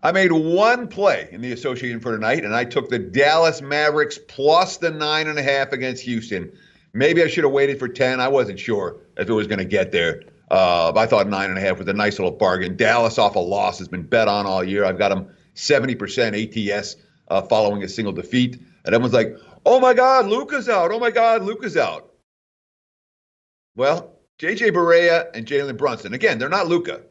[SPEAKER 4] I made one play in the association for tonight, and I took the Dallas Mavericks plus the 9.5 against Houston. Maybe I should have waited for 10. I wasn't sure if it was going to get there. I thought 9.5 was a nice little bargain. Dallas off a loss has been bet on all year. I've got them 70% ATS following a single defeat. And everyone's like, oh, my God, Luka's out. Oh, my God, Luka's out. Well, J.J. Barea and Jalen Brunson, again, they're not Luka,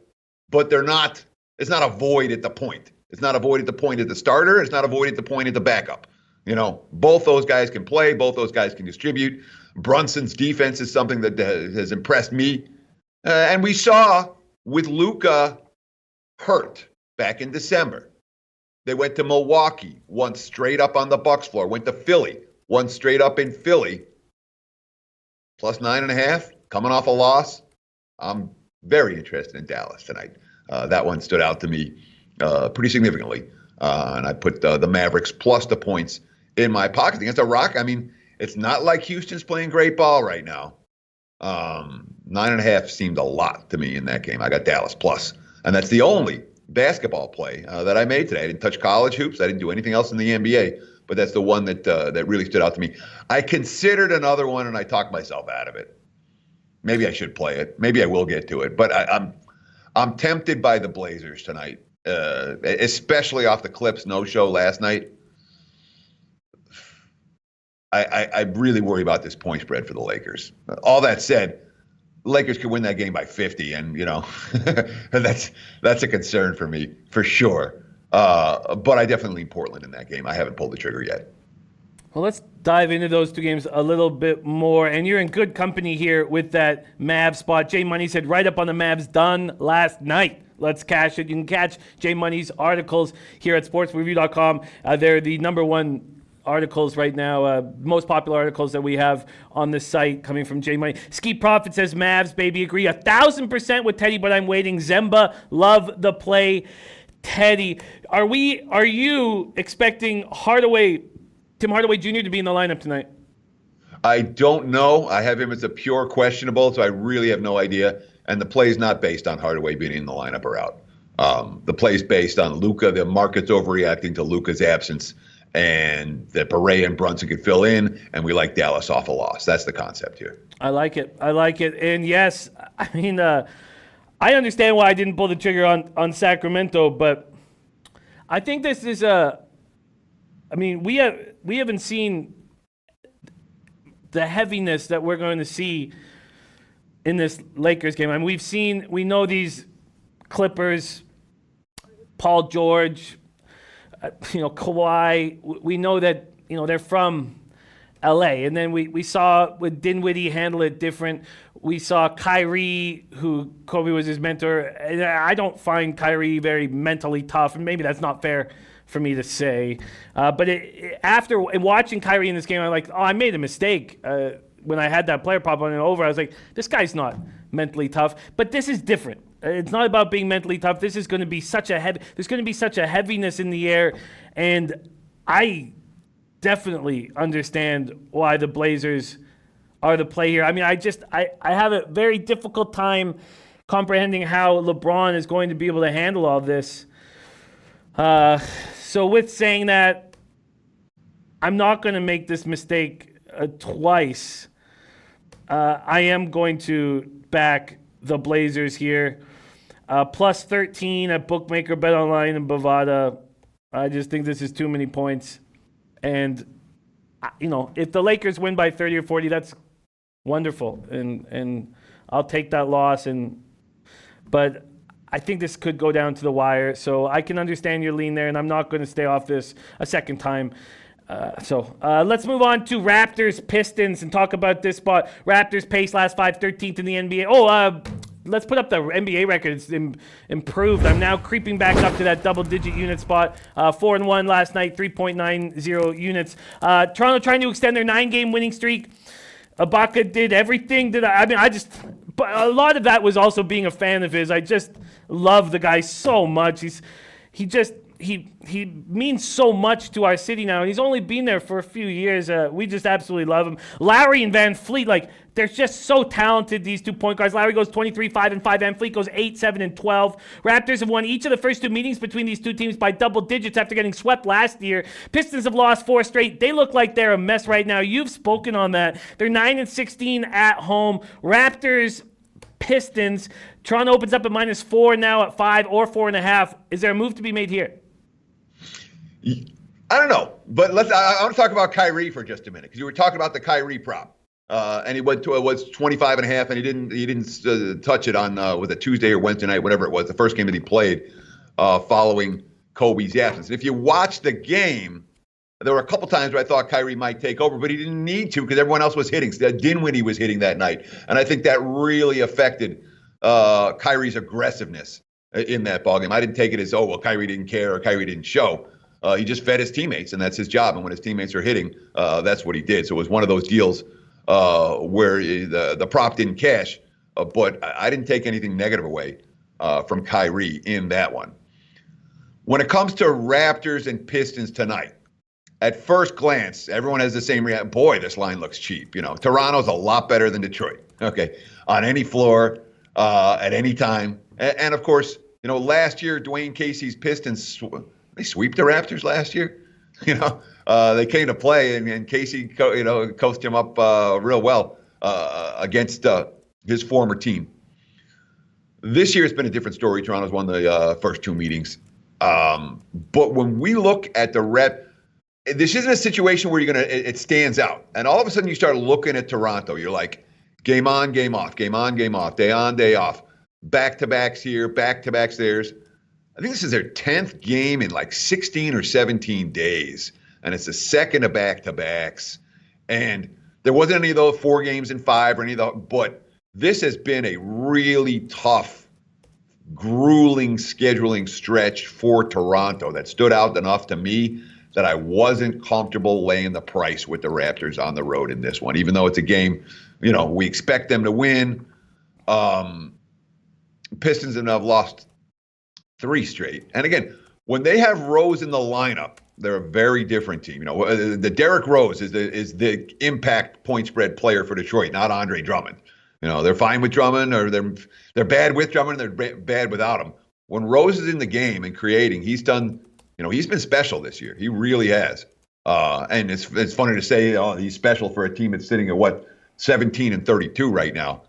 [SPEAKER 4] but it's not a void at the point. It's not a void at the point at the starter. It's not a void at the point at the backup. You know, both those guys can play. Both those guys can distribute. Brunson's defense is something that has impressed me. And we saw with Luka hurt back in December. They went to Milwaukee, won straight up on the Bucks floor. Went to Philly, won straight up in Philly. Plus 9.5, coming off a loss. I'm very interested in Dallas tonight. That one stood out to me pretty significantly. And I put the Mavericks plus the points in my pocket against a Rock. I mean, it's not like Houston's playing great ball right now. 9.5 seemed a lot to me in that game. I got Dallas plus, and that's the only basketball play that I made today. I didn't touch college hoops. I didn't do anything else in the NBA, but that's the one that really stood out to me. I considered another one, and I talked myself out of it. Maybe I should play it. Maybe I will get to it, but I'm tempted by the Blazers tonight, especially off the Clips no-show last night. I really worry about this point spread for the Lakers. All that said, Lakers could win that game by 50, and that's a concern for me for sure. But I definitely need Portland in that game. I haven't pulled the trigger yet.
[SPEAKER 1] Well, let's dive into those two games a little bit more. And you're in good company here with that Mavs spot. Jay Money said right up on the Mavs, done last night. Let's cash it. You can catch Jay Money's articles here at sportsreview.com. They're the number one articles right now, most popular articles that we have on the site coming from Jay Money. Ski Profit says Mavs, baby, agree 1,000% with Teddy, but I'm waiting. Zemba, love the play. Teddy, are you expecting Tim Hardaway Jr. to be in the lineup tonight?
[SPEAKER 4] I don't know. I have him as a pure questionable, so I really have no idea. And the play is not based on Hardaway being in the lineup or out. The play is based on Luka. The market's overreacting to Luka's absence, and that Barea and Brunson could fill in, and we like Dallas off a loss. That's the concept here.
[SPEAKER 1] I like it. And yes, I mean, I understand why I didn't pull the trigger on Sacramento, but I think this is we haven't seen the heaviness that we're going to see in this Lakers game. I mean, we know these Clippers, Paul George, Kawhi. We know that, they're from LA. And then we saw with Dinwiddie handle it different. We saw Kyrie, who Kobe was his mentor. And I don't find Kyrie very mentally tough, and maybe that's not fair for me to say. But after watching Kyrie in this game, I'm like, I made a mistake. When I had that player pop on and over, I was like, this guy's not mentally tough. But this is different. It's not about being mentally tough. This is going to be there's going to be such a heaviness in the air. And I definitely understand why the Blazers are the play here. I mean, I have a very difficult time comprehending how LeBron is going to be able to handle all this. So with saying that, I'm not going to make this mistake twice. I am going to back the Blazers here. Plus 13 at Bookmaker, BetOnline, and Bovada. I just think this is too many points. And, if the Lakers win by 30 or 40, that's wonderful. And I'll take that loss. But I think this could go down to the wire. So I can understand your lean there, and I'm not going to stay off this a second time. So let's move on to Raptors Pistons and talk about this spot. Raptors pace last 5, 13th in the NBA. Let's put up the NBA record. It's improved. I'm now creeping back up to that double-digit unit spot. 4-1 last night, 3.90 units. Toronto trying to extend their 9-game winning streak. Ibaka did everything that but a lot of that was also being a fan of his. I just love the guy so much. He means so much to our city now, and he's only been there for a few years. We just absolutely love him. Lowry and Van Fleet, they're just so talented, these 2 point guards. Lowry goes 23-5-5. Van Fleet goes 8-7-12. Raptors have won each of the first 2 meetings between these two teams by double digits after getting swept last year. Pistons have lost 4 straight. They look like they're a mess right now. You've spoken on that. They're 9-16 at home. Raptors, Pistons. Toronto opens up at -4 now at 5 or 4.5. Is there a move to be made here?
[SPEAKER 4] I don't know, but I want to talk about Kyrie for just a minute, because you were talking about the Kyrie prop, and he went to it was 25.5, and he didn't touch it on was it Tuesday or Wednesday night, whatever it was, the first game that he played following Kobe's absence. And if you watch the game, there were a couple times where I thought Kyrie might take over, but he didn't need to because everyone else was hitting. Dinwiddie was hitting that night, and I think that really affected Kyrie's aggressiveness in that ballgame. I didn't take it as Kyrie didn't care or Kyrie didn't show. He just fed his teammates, and that's his job. And when his teammates are hitting, that's what he did. So it was one of those deals where the prop didn't cash, but I didn't take anything negative away from Kyrie in that one. When it comes to Raptors and Pistons tonight, at first glance, everyone has the same reaction. Boy, this line looks cheap. Toronto's a lot better than Detroit. okay, on any floor, at any time. And of course, last year, Dwayne Casey's Pistons, they sweep the Raptors last year. They came to play, and Casey, coached him up real well against his former team. This year, it's been a different story. Toronto's won the first two meetings. But when we look at the this isn't a situation where it stands out. And all of a sudden, you start looking at Toronto. You're like, game on, game off, game on, game off, day on, day off. Back-to-backs here, back-to-backs there. I think this is their 10th game in like 16 or 17 days. And it's the second of back-to-backs. And there wasn't any of those 4 games in 5 or any of those. But this has been a really tough, grueling scheduling stretch for Toronto that stood out enough to me that I wasn't comfortable laying the price with the Raptors on the road in this one, even though it's a game, we expect them to win. Pistons have lost 3 straight. And again, when they have Rose in the lineup, they're a very different team. The Derrick Rose is the impact point spread player for Detroit, not Andre Drummond. They're fine with Drummond, or they're bad with Drummond, and they're bad without him. When Rose is in the game and creating, he's done. He's been special this year. He really has. And it's funny to say, he's special for a team that's sitting at 17-32 right now.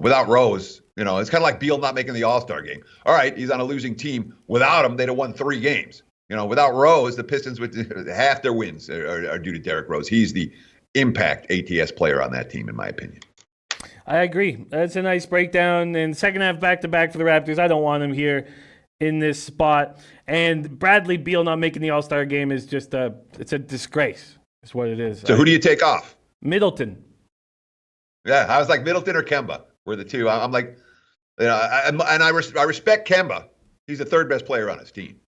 [SPEAKER 4] Without Rose, it's kind of like Beal not making the All-Star game. All right, he's on a losing team. Without him, they'd have won 3 games. Without Rose, the Pistons with half their wins are due to Derrick Rose. He's the impact ATS player on that team, in my opinion.
[SPEAKER 1] I agree. That's a nice breakdown. And second half back-to-back for the Raptors. I don't want him here in this spot. And Bradley Beal not making the All-Star game is just it's a disgrace. That's what it is.
[SPEAKER 4] So who do you take off?
[SPEAKER 1] Middleton.
[SPEAKER 4] Yeah, I was like Middleton or Kemba were the two. I'm like, I respect Kemba. He's the 3rd best player on his team.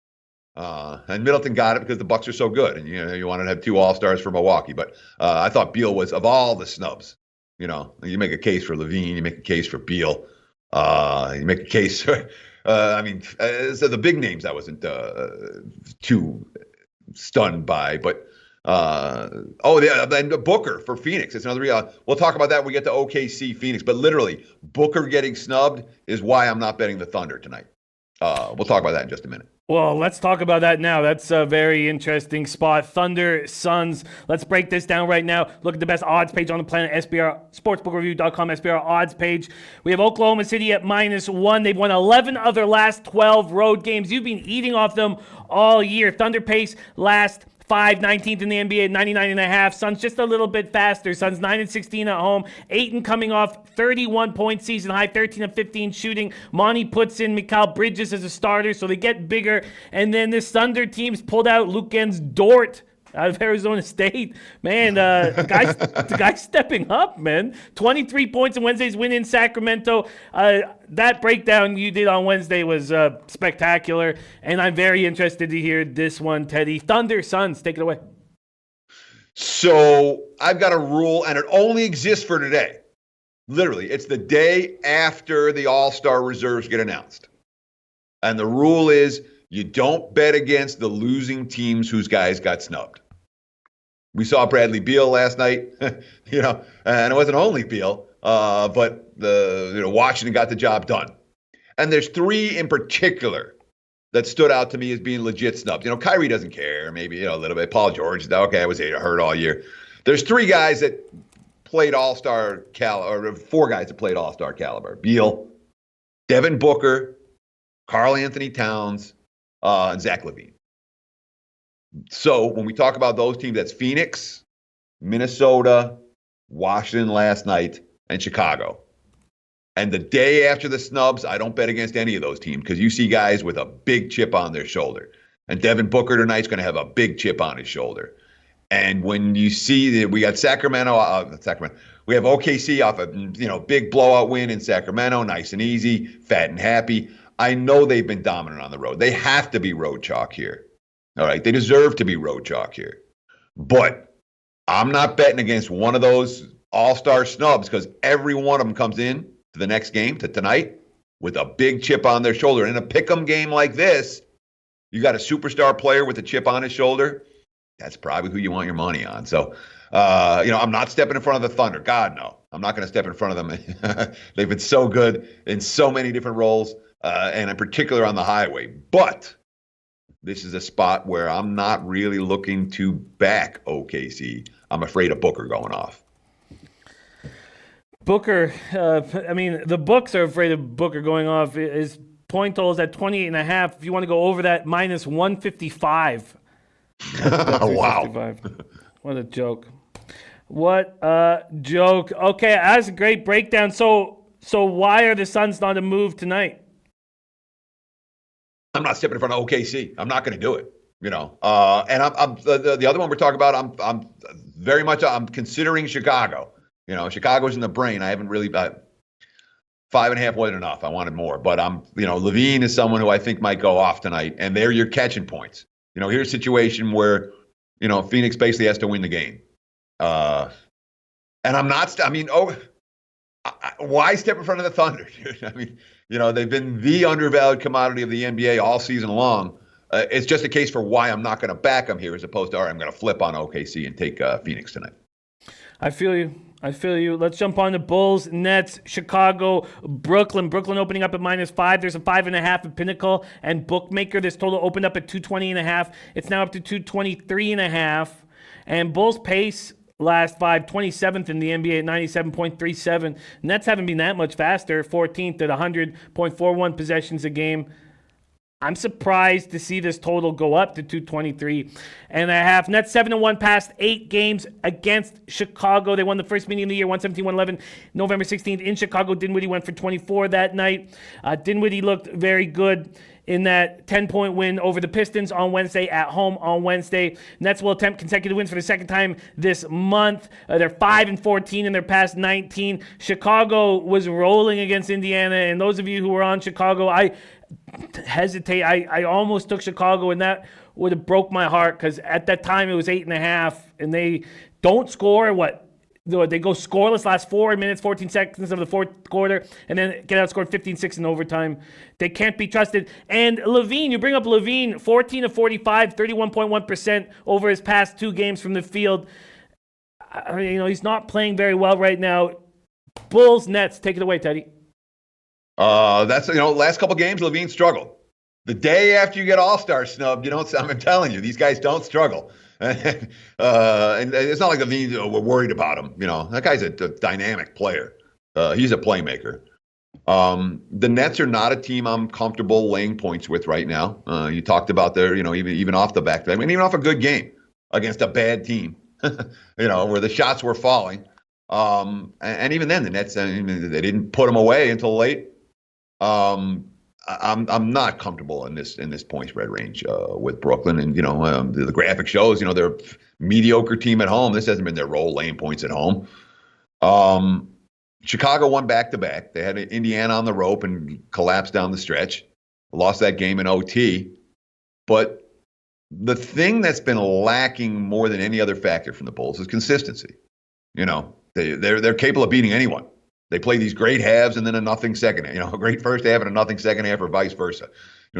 [SPEAKER 4] And Middleton got it because the Bucks are so good, and you wanted to have 2 All-Stars for Milwaukee. But I thought Beal was, of all the snubs. You make a case for Levine, you make a case for Beal, you make a case for. So the big names I wasn't too stunned by, but then Booker for Phoenix. It's another real. We'll talk about that when we get to OKC Phoenix. But literally, Booker getting snubbed is why I'm not betting the Thunder tonight. We'll talk about that in just a minute.
[SPEAKER 1] Well, let's talk about that now. That's a very interesting spot. Thunder, Suns. Let's break this down right now. Look at the best odds page on the planet, SBR, sportsbookreview.com, SBR odds page. We have Oklahoma City at -1. They've won 11 of their last 12 road games. You've been eating off them all year. Thunder pace last 19th in the NBA at 99.5. Suns just a little bit faster. Suns 9-16 at home. Ayton coming off 31-point season high, 13-15 shooting. Monty puts in Mikal Bridges as a starter, so they get bigger. And then this Thunder team's pulled out Luguentz Dort out of Arizona State. Man, the guy's stepping up, man. 23 points in Wednesday's win in Sacramento. That breakdown you did on Wednesday was spectacular, and I'm very interested to hear this one, Teddy. Thunder, Suns, take it away.
[SPEAKER 4] So I've got a rule, and it only exists for today. Literally, it's the day after the All-Star reserves get announced. And the rule is you don't bet against the losing teams whose guys got snubbed. We saw Bradley Beal last night, and it wasn't only Beal, but Washington got the job done. And there's 3 in particular that stood out to me as being legit snubs. Kyrie doesn't care, maybe a little bit. Paul George, okay, I was hurt all year. There's 3 guys that played All-Star caliber, or 4 guys that played All-Star caliber: Beal, Devin Booker, Karl Anthony Towns, and Zach LaVine. So when we talk about those teams, that's Phoenix, Minnesota, Washington last night, and Chicago. And the day after the snubs, I don't bet against any of those teams because you see guys with a big chip on their shoulder. And Devin Booker tonight's going to have a big chip on his shoulder. And when you see that we got Sacramento, we have OKC off a big blowout win in Sacramento, nice and easy, fat and happy. I know they've been dominant on the road. They have to be road chalk here. All right, they deserve to be road chalk here. But I'm not betting against one of those all-star snubs because every one of them comes in to the next game, to tonight, with a big chip on their shoulder. In a pick'em game like this, you got a superstar player with a chip on his shoulder. That's probably who you want your money on. So I'm not stepping in front of the Thunder. God, no. I'm not going to step in front of them. They've been so good in so many different roles, and in particular on the highway. But this is a spot where I'm not really looking to back OKC. I'm afraid of Booker going off.
[SPEAKER 1] Booker, the books are afraid of Booker going off. His point total is at 28.5. If you want to go over that, minus 155.
[SPEAKER 4] Wow.
[SPEAKER 1] What a joke. What a joke. Okay, that's a great breakdown. So why are the Suns not a move tonight?
[SPEAKER 4] I'm not stepping in front of OKC. I'm not going to do it. And I'm the other one we're talking about. I'm very much. I'm considering Chicago. Chicago's in the brain. I haven't really. 5.5 wasn't enough. I wanted more, but Levine is someone who I think might go off tonight, and they're your catching points. Here's a situation where, Phoenix basically has to win the game. And I'm not. Why step in front of the Thunder, dude? They've been the undervalued commodity of the NBA all season long. It's just a case for why I'm not going to back them here, as opposed to, all right, I'm going to flip on OKC and take Phoenix tonight.
[SPEAKER 1] I feel you. Let's jump on the Bulls, Nets, Chicago, Brooklyn. Brooklyn opening up at -5. There's a 5.5 at Pinnacle and Bookmaker. This total opened up at 220.5. It's now up to 223.5. And Bulls pace last 5, 27th in the NBA at 97.37. Nets haven't been that much faster, 14th at 100.41 possessions a game. I'm surprised to see this total go up to 223.5. Nets 7-1 past 8 games against Chicago. They won the first meeting of the year, 117-111, November 16th in Chicago. Dinwiddie went for 24 that night. Dinwiddie looked very good in that 10-point win over the Pistons on Wednesday, at home on Wednesday. Nets will attempt consecutive wins for the second time this month. They're 5-14 in their past 19. Chicago was rolling against Indiana, and those of you who were on Chicago, I hesitate. I almost took Chicago, and that would have broke my heart because at that time it was 8.5, and they don't score. They go scoreless last 4 minutes, 14 seconds of the fourth quarter, and then get outscored 15-6 in overtime. They can't be trusted. And Levine, you bring up Levine, 14 of 45, 31.1% over his past 2 games from the field. He's not playing very well right now. Bulls, Nets, take it away, Teddy.
[SPEAKER 4] That's last couple games, Levine struggled. The day after you get All-Star snubbed, I'm telling you, these guys don't struggle. And it's not like Levine, we're worried about him. That guy's a dynamic player. He's a playmaker. The Nets are not a team I'm comfortable laying points with right now. You talked about their, even off the back, even off a good game against a bad team, where the shots were falling. And even then, the Nets, they didn't put them away until late. I'm not comfortable in this point spread range with Brooklyn, and the graphic shows they're a mediocre team at home. This hasn't been their role laying points at home. Chicago won back-to-back. They had Indiana on the rope and collapsed down the stretch. Lost that game in OT. But the thing that's been lacking more than any other factor from the Bulls is consistency. They're capable of beating anyone. They play these great halves and then a nothing second, a great first half and a nothing second half, or vice versa.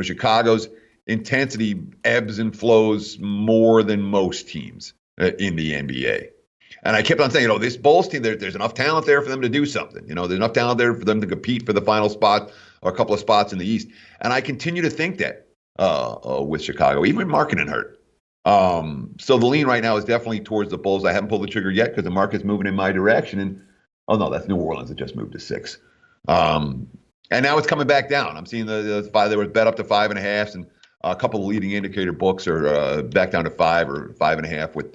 [SPEAKER 4] Chicago's intensity ebbs and flows more than most teams in the NBA. And I kept on saying, this Bulls team, there's enough talent there for them to do something. There's enough talent there for them to compete for the final spot or a couple of spots in the East. And I continue to think that with Chicago, even with Markkanen hurt. So the lean right now is definitely towards the Bulls. I haven't pulled the trigger yet because the market's moving in my direction. And oh no, that's New Orleans that just moved to 6. And now it's coming back down. I'm seeing the 5. They were bet up to 5.5, and a couple of leading indicator books are back down to 5 or 5.5 with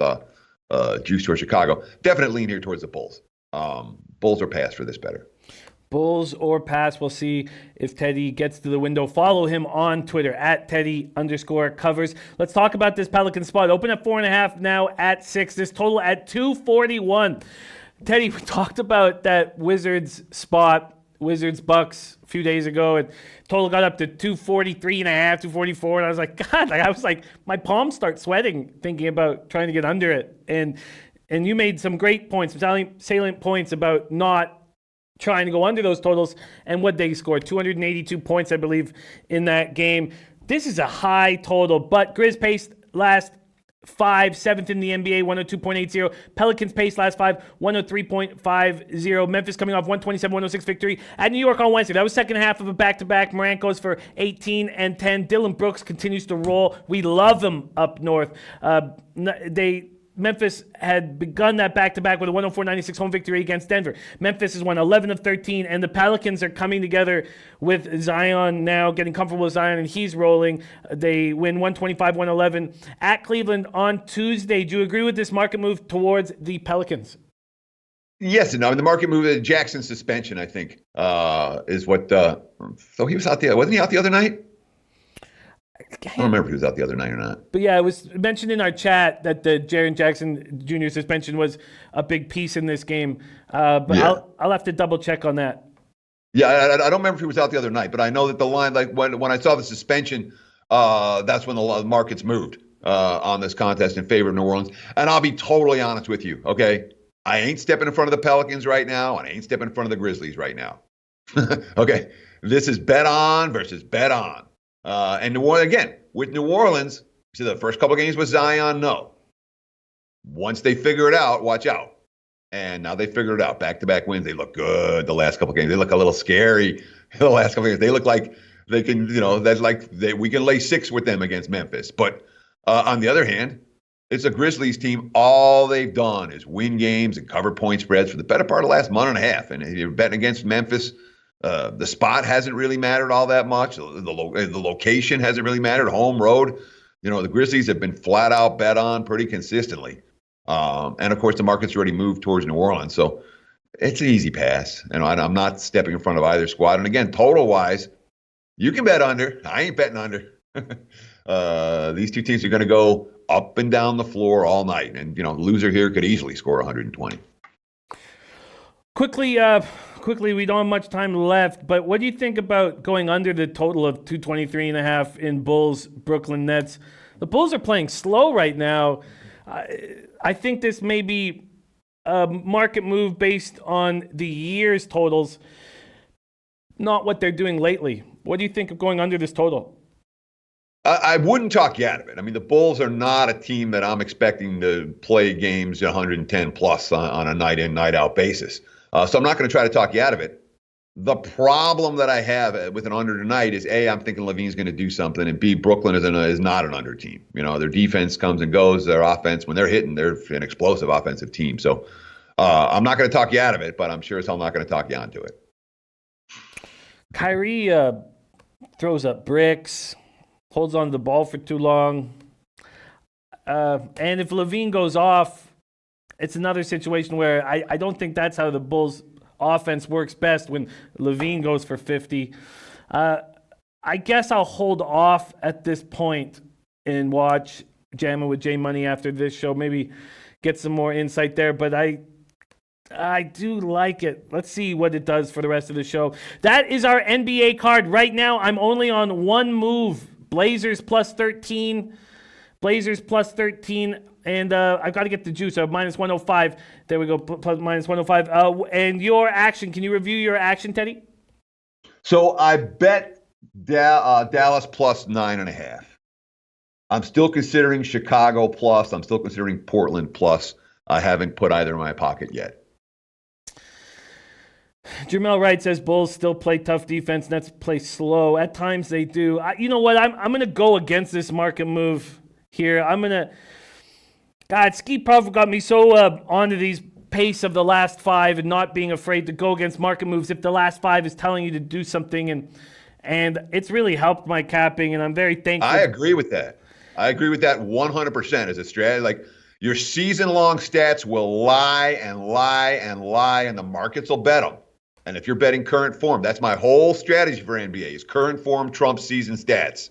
[SPEAKER 4] juice towards Chicago. Definitely lean here towards the Bulls. Bulls or pass for this better.
[SPEAKER 1] Bulls or pass. We'll see if Teddy gets to the window. Follow him on Twitter at Teddy_covers. Let's talk about this Pelican spot. Open at 4.5 now at 6. This total at 241. Teddy, we talked about that Wizards spot, Wizards-Bucks a few days ago, and total got up to 243.5, 244, and I was like, God, my palms start sweating thinking about trying to get under it. And you made some great points, some salient points about not trying to go under those totals, and what they scored, 282 points, I believe, in that game. This is a high total, but Grizz paced last 7th in the NBA, 102.80. Pelicans pace last 5, 103.50. Memphis coming off 127-106 victory at New York on Wednesday. That was second half of a back-to-back. Morant goes for 18 and 10. Dylan Brooks continues to roll. We love him up north. Memphis had begun that back-to-back with a 104-96 home victory against Denver. Memphis has won 11 of 13, and the Pelicans are coming together with Zion now, getting comfortable with Zion, and he's rolling. They win 125-111 at Cleveland on Tuesday. Do you agree with this market move towards the Pelicans?
[SPEAKER 4] Yes, and no, the market move, Jackson's suspension, I think, is what. So he was out there, wasn't he out the other night? I don't remember if he was out the other night or not.
[SPEAKER 1] But yeah, it was mentioned in our chat that the Jaren Jackson Jr. suspension was a big piece in this game. But yeah. I'll have to double check on that.
[SPEAKER 4] Yeah, I don't remember if he was out the other night, but I know that the line, like when I saw the suspension, that's when the markets moved on this contest in favor of New Orleans. And I'll be totally honest with you, okay? I ain't stepping in front of the Pelicans right now, and I ain't stepping in front of the Grizzlies right now. Okay, this is bet on versus bet on. And New Orleans, again, with New Orleans, see the first couple of games with Zion, no. Once they figure it out, watch out. And now they figured it out. Back-to-back wins. They look good the last couple of games. They look a little scary the last couple of games. They look like they can, that's like we can lay 6 with them against Memphis. But on the other hand, it's a Grizzlies team. All they've done is win games and cover point spreads for the better part of the last month and a half. And if you're betting against Memphis, the spot hasn't really mattered all that much. The location hasn't really mattered. Home, road. The Grizzlies have been flat out bet on pretty consistently. And of course, the market's already moved towards New Orleans. So it's an easy pass. I'm not stepping in front of either squad. And again, total wise, you can bet under. I ain't betting under. These two teams are going to go up and down the floor all night. And, the loser here could easily score 120.
[SPEAKER 1] Quickly, we don't have much time left, but what do you think about going under the total of 223.5 in Bulls, Brooklyn Nets? The Bulls are playing slow right now. I think this may be a market move based on the year's totals, not what they're doing lately. What do you think of going under this total?
[SPEAKER 4] I wouldn't talk you out of it. I mean, the Bulls are not a team that I'm expecting to play games 110 plus on a night in, night out basis. So I'm not going to try to talk you out of it. The problem that I have with an under tonight is A, I'm thinking Levine's going to do something, and B, Brooklyn is not an under team. Their defense comes and goes. Their offense, when they're hitting, they're an explosive offensive team. So I'm not going to talk you out of it, but I'm sure as hell not going to talk you onto it.
[SPEAKER 1] Kyrie throws up bricks, holds on to the ball for too long. And if Levine goes off, it's another situation where I don't think that's how the Bulls offense works best when Levine goes for 50. I guess I'll hold off at this point and watch Jammin' with J Money after this show. Maybe get some more insight there, but I do like it. Let's see what it does for the rest of the show. That is our NBA card. Right now, I'm only on one move. Blazers plus 13. And I've got to get the juice. So minus 105. There we go. Plus minus 105. And your action. Can you review your action, Teddy?
[SPEAKER 4] So I bet Dallas plus 9.5. I'm still considering Chicago plus. I'm still considering Portland plus. I haven't put either in my pocket yet.
[SPEAKER 1] Jamel Wright says Bulls still play tough defense. Nets play slow. At times they do. You know what? I'm going to go against this market move here. God, Ski Prof got me so onto these pace of the last 5 and not being afraid to go against market moves if the last 5 is telling you to do something. And it's really helped my capping, and I'm very thankful.
[SPEAKER 4] I agree with that. 100% as a strategy. Like, your season-long stats will lie and lie and lie, and the markets will bet them. And if you're betting current form, that's my whole strategy for NBA is current form trumps season stats.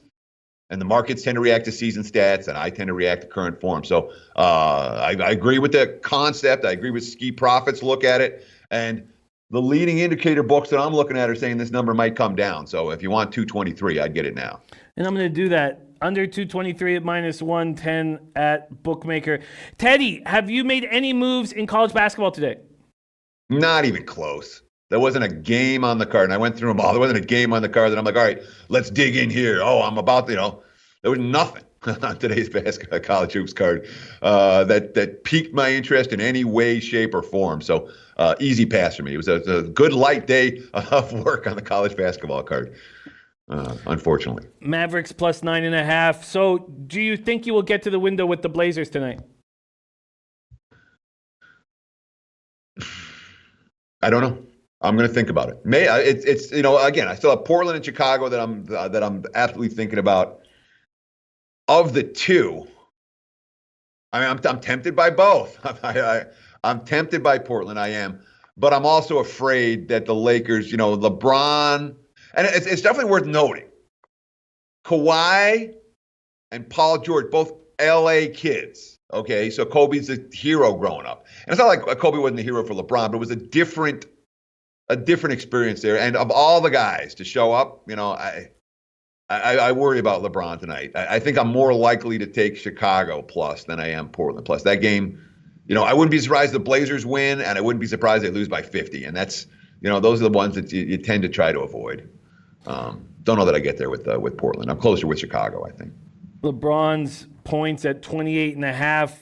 [SPEAKER 4] And the markets tend to react to season stats, and I tend to react to current form. So I agree with the concept. I agree with Ski Profits look at it. And the leading indicator books that I'm looking at are saying this number might come down. So if you want 223, I'd get it now.
[SPEAKER 1] And I'm going to do that. Under 223 at minus 110 at Bookmaker. Teddy, have you made any moves in college basketball today?
[SPEAKER 4] Not even close. There wasn't a game on the card, and I went through them all. There wasn't a game on the card that I'm like, all right, let's dig in here. Oh, I'm about, there was nothing. on today's college hoops card that piqued my interest in any way, shape, or form. So easy pass for me. It was a good light day of work on the college basketball card, unfortunately.
[SPEAKER 1] Mavericks plus 9.5. So do you think you will get to the window with the Blazers tonight?
[SPEAKER 4] I don't know. I'm going to think about it. It's again, I still have Portland and Chicago that I'm absolutely thinking about. Of the two, I mean, I'm tempted by both. I'm tempted by Portland. I am, but I'm also afraid that the Lakers, LeBron, and it's definitely worth noting, Kawhi and Paul George, both LA kids. Okay, so Kobe's a hero growing up, and it's not like Kobe wasn't a hero for LeBron, but it was a different experience there. And of all the guys to show up, I worry about LeBron tonight. I think I'm more likely to take Chicago plus than I am Portland plus. That game, I wouldn't be surprised if the Blazers win, and I wouldn't be surprised they lose by 50. And that's, those are the ones that you tend to try to avoid. Don't know that I get there with Portland. I'm closer with Chicago, I think.
[SPEAKER 1] LeBron's points at 28.5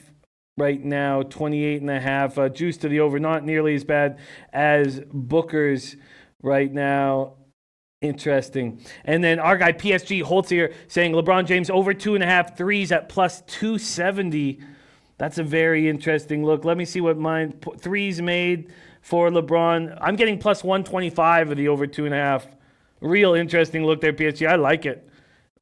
[SPEAKER 1] right now, 28.5. Juice to the over, not nearly as bad as Booker's right now. Interesting. And then our guy PSG Holtz here saying LeBron James over 2.5 threes at plus 270. That's a very interesting look. Let me see what mine threes made for LeBron. I'm getting plus 125 of the over 2.5. Real interesting look there, PSG. I like it.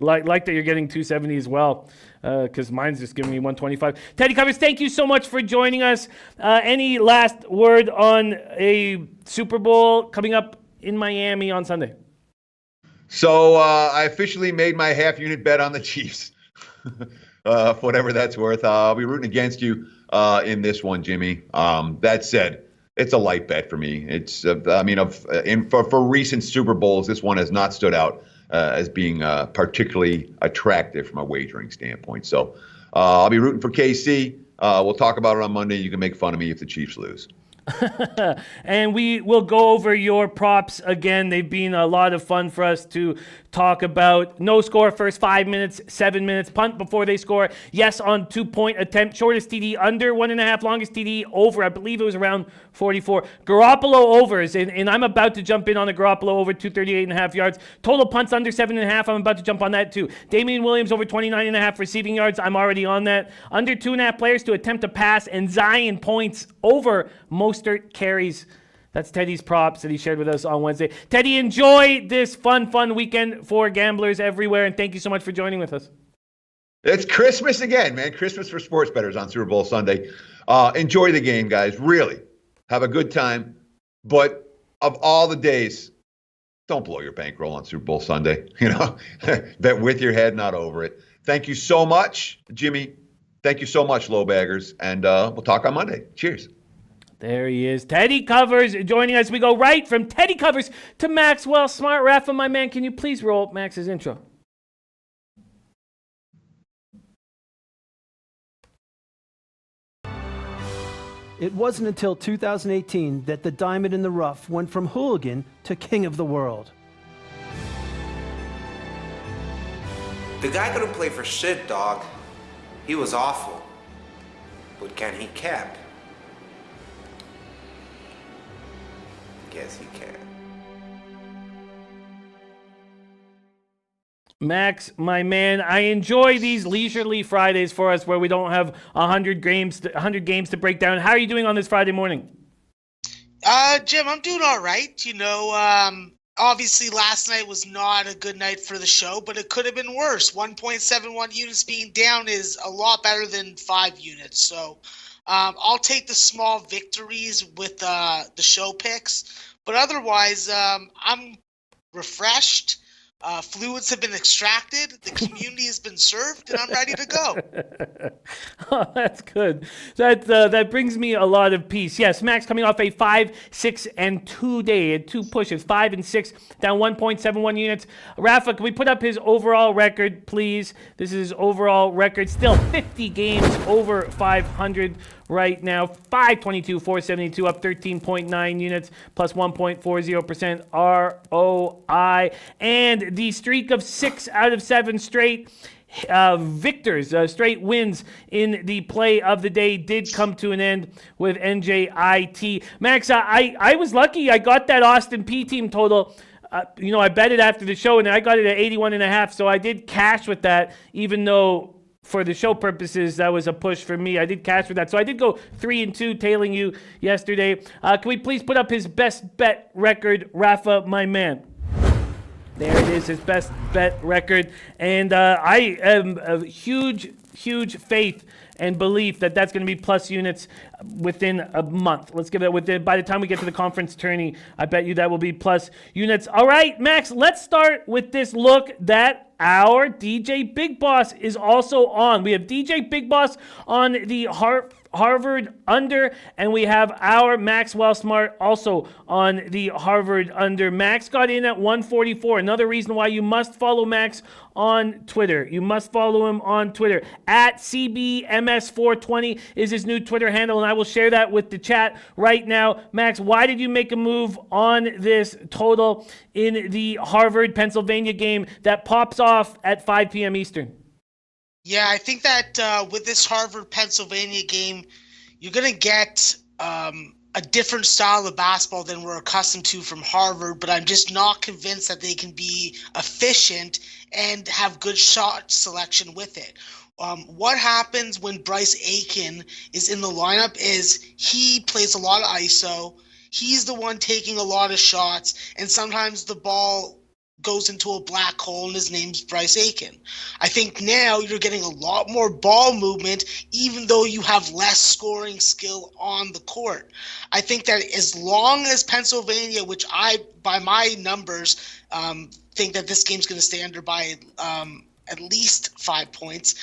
[SPEAKER 1] Like that you're getting 270 as well, because mine's just giving me 125. Teddy Covers, thank you so much for joining us. Any last word on a Super Bowl coming up in Miami on Sunday?
[SPEAKER 4] So I officially made my half-unit bet on the Chiefs, for whatever that's worth. I'll be rooting against you in this one, Jimmy. That said, it's a light bet for me. It's for recent Super Bowls, this one has not stood out as being particularly attractive from a wagering standpoint. So I'll be rooting for KC. We'll talk about it on Monday. You can make fun of me if the Chiefs lose.
[SPEAKER 1] And we will go over your props again. They've been a lot of fun for us to talk about. No score first 5 minutes, 7 minutes, punt before they score. Yes on 2-point attempt. Shortest TD under 1.5, longest TD over. I believe it was around 44. Garoppolo overs, and I'm about to jump in on the Garoppolo over 238.5 yards. Total punts under 7.5. I'm about to jump on that too. Damian Williams over 29.5 receiving yards. I'm already on that. Under 2.5 players to attempt to pass, and Zion points over Mostert carries. That's Teddy's props that he shared with us on Wednesday. Teddy, enjoy this fun weekend for gamblers everywhere, and thank you so much for joining with us.
[SPEAKER 4] It's Christmas again, man. Christmas for sports bettors on Super Bowl Sunday. Enjoy the game, guys. Really. Have a good time. But of all the days, don't blow your bankroll on Super Bowl Sunday. Bet with your head, not over it. Thank you so much, Jimmy. Thank you so much, low baggers. And we'll talk on Monday. Cheers.
[SPEAKER 1] There he is. Teddy Covers joining us. We go right from Teddy Covers to Maxwell Smart. Rafa, my man, can you please roll Max's intro?
[SPEAKER 5] It wasn't until 2018 that the diamond in the rough went from hooligan to king of the world.
[SPEAKER 6] The guy couldn't play for shit, dog. He was awful. But can he cap? Yes, he can.
[SPEAKER 1] Max, my man, I enjoy these leisurely Fridays for us where we don't have 100 games to break down. How are you doing on this Friday morning?
[SPEAKER 7] Jim, I'm doing all right. Obviously last night was not a good night for the show, but it could have been worse. 1.71 units being down is a lot better than 5 units. So I'll take the small victories with the show picks. But otherwise, I'm refreshed. Fluids have been extracted, the community has been served, and I'm ready to go.
[SPEAKER 1] Oh, that's good. That brings me a lot of peace. Yes, Max coming off a 5, 6, and 2 day. Had 2 pushes, 5 and 6, down 1.71 units. Rafa, can we put up his overall record, please? This is his overall record. Still 50 games over 500 right now. 522, 472, up 13.9 units, plus 1.40% ROI. And the streak of 6 out of 7 straight victors, straight wins in the play of the day did come to an end with NJIT. Max, I was lucky. I got that Austin P team total. I bet it after the show, and I got it at 81.5. So I did cash with that, even though for the show purposes that was a push for me. I did cash with that. So I did go 3-2, tailing you yesterday. Can we please put up his best bet record, Rafa, my man? There it is, his best bet record. And I am a huge faith and belief that that's going to be plus units within a month. Let's give it by the time we get to the conference tourney, I bet you that will be plus units. All right, Max, let's start with this look that our DJ Big Boss is also on. We have DJ Big Boss on the Harvard under, and we have our Maxwell Smart also on the Harvard under. Max got in at 144. Another reason why you must follow Max on Twitter. You must follow him on Twitter. At CBMS420 is his new Twitter handle, and I will share that with the chat right now. Max, why did you make a move on this total in the Harvard-Pennsylvania game that pops off at 5 p.m. Eastern?
[SPEAKER 7] Yeah, I think that with this Harvard-Pennsylvania game, you're going to get a different style of basketball than we're accustomed to from Harvard, but I'm just not convinced that they can be efficient and have good shot selection with it. What happens when Bryce Aiken is in the lineup is he plays a lot of ISO. He's the one taking a lot of shots, and sometimes the ball goes into a black hole, and his name's Bryce Aiken. I think now you're getting a lot more ball movement, even though you have less scoring skill on the court. I think that as long as Pennsylvania, which I, by my numbers, think that this game's going to stay under by at least 5 points,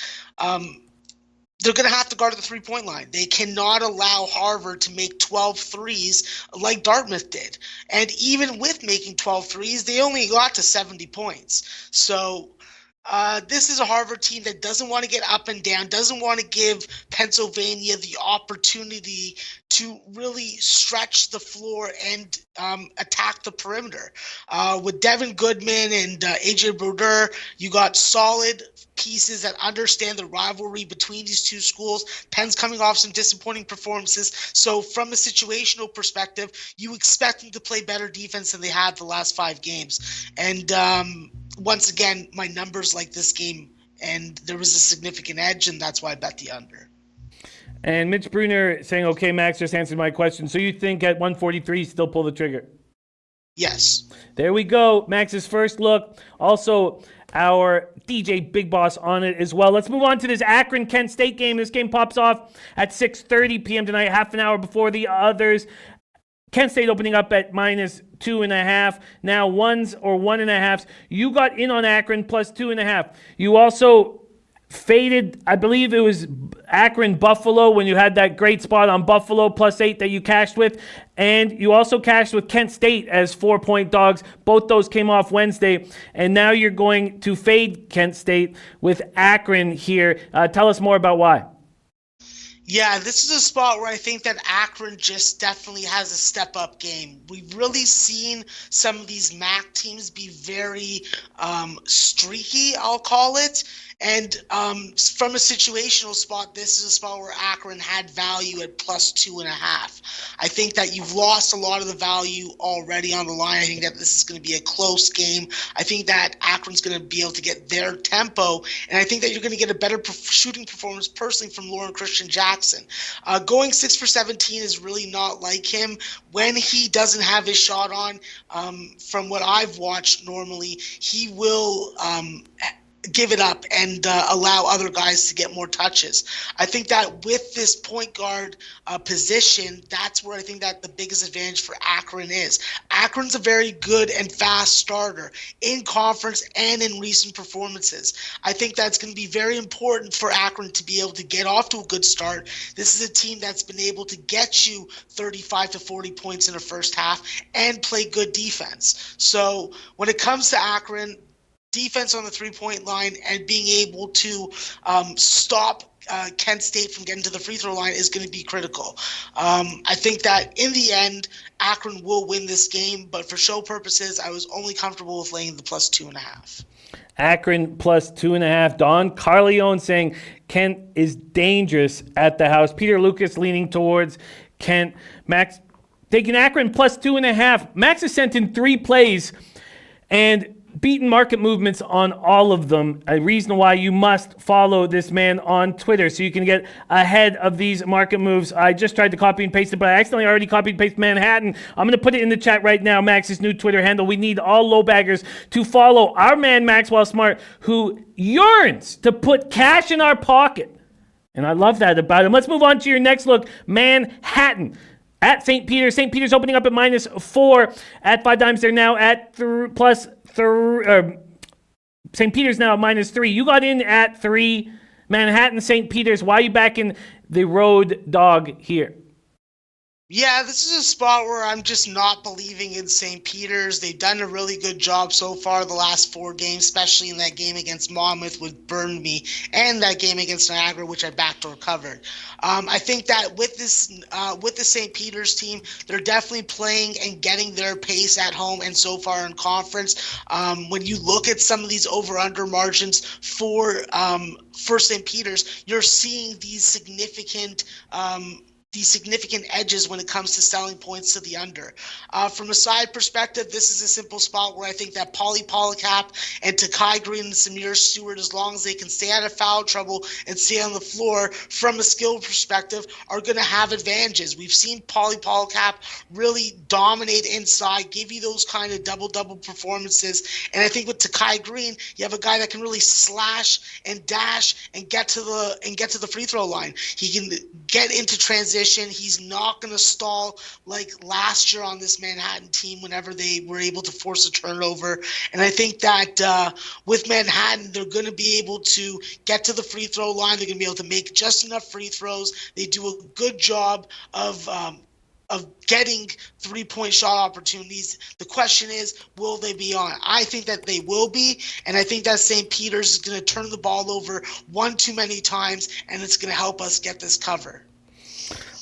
[SPEAKER 7] they're going to have to guard the three-point line. They cannot allow Harvard to make 12 threes like Dartmouth did. And even with making 12 threes, they only got to 70 points. So this is a Harvard team that doesn't want to get up and down, doesn't want to give Pennsylvania the opportunity to really stretch the floor and attack the perimeter. With Devin Goodman and AJ Brodeur, you got solid pieces that understand the rivalry between these two schools. Penn's coming off some disappointing performances. So from a situational perspective, you expect them to play better defense than they had the last 5 games. And once again, my numbers like this game, and there was a significant edge, and that's why I bet the under.
[SPEAKER 1] And Mitch Bruner saying, okay, Max just answered my question. So you think at 143 still pull the trigger?
[SPEAKER 7] Yes.
[SPEAKER 1] There we go. Max's first look. Also, our DJ Big Boss on it as well. Let's move on to this Akron-Kent State game. This game pops off at 6:30 p.m. tonight, half an hour before the others. Kent State opening up at -2.5. Now 1s or 1.5s. You got in on Akron plus 2.5. You also faded, I believe it was Akron-Buffalo when you had that great spot on Buffalo +8 that you cashed with. And you also cashed with Kent State as 4-point dogs. Both those came off Wednesday. And now you're going to fade Kent State with Akron here. Tell us more about why.
[SPEAKER 7] Yeah, this is a spot where I think that Akron just definitely has a step-up game. We've really seen some of these MAC teams be very streaky, I'll call it. And from a situational spot, this is a spot where Akron had value at +2.5. I think that you've lost a lot of the value already on the line. I think that this is going to be a close game. I think that Akron's going to be able to get their tempo, and I think that you're going to get a better shooting performance personally from Lauren Christian Jackson. Going 6 for 17 is really not like him. When he doesn't have his shot on, from what I've watched normally, he will give it up and allow other guys to get more touches. I think that with this point guard position, that's where I think that the biggest advantage for Akron is. Akron's a very good and fast starter in conference and in recent performances. I think that's going to be very important for Akron to be able to get off to a good start. This is a team that's been able to get you 35 to 40 points in the first half and play good defense. So when it comes to Akron, defense on the three-point line and being able to stop Kent State from getting to the free throw line is going to be critical. I think that in the end, Akron will win this game, but for show purposes, I was only comfortable with laying the +2.5.
[SPEAKER 1] Akron plus 2.5. Don Carleone saying Kent is dangerous at the house. Peter Lucas leaning towards Kent. Max taking Akron plus 2.5. Max has sent in 3 plays and beaten market movements on all of them. A reason why you must follow this man on Twitter so you can get ahead of these market moves. I just tried to copy and paste it, but I accidentally already copied and pasted Manhattan. I'm going to put it in the chat right now, Max's new Twitter handle. We need all low baggers to follow our man Maxwell Smart, who yearns to put cash in our pocket. And I love that about him. Let's move on to your next look, Manhattan. At St. Peter's. St. Peter's opening up at -4 at 5 dimes. They're now at St. Peter's now at -3. You got in at 3. Manhattan, St. Peter's. Why are you backing the road dog here?
[SPEAKER 7] Yeah, this is a spot where I'm just not believing in St. Peter's. They've done a really good job so far the last 4 games, especially in that game against Monmouth, which burned me, and that game against Niagara, which I backdoor covered. I think that with the St. Peter's team, they're definitely playing and getting their pace at home and so far in conference. When you look at some of these over-under margins for St. Peter's, you're seeing these significant edges when it comes to selling points to the under. From a side perspective, this is a simple spot where I think that Pauly Polycap and Takai Green and Samir Stewart, as long as they can stay out of foul trouble and stay on the floor from a skill perspective, are going to have advantages. We've seen Pauly Polycap really dominate inside, give you those kind of double-double performances. And I think with Takai Green, you have a guy that can really slash and dash and get to the free throw line. He can get into transition. He's not going to stall like last year on this Manhattan team whenever they were able to force a turnover. And I think that with Manhattan, they're going to be able to get to the free throw line. They're going to be able to make just enough free throws. They do a good job of getting 3-point shot opportunities. The question is, will they be on? I think that they will be, and I think that St. Peter's is going to turn the ball over one too many times, and it's going to help us get this cover.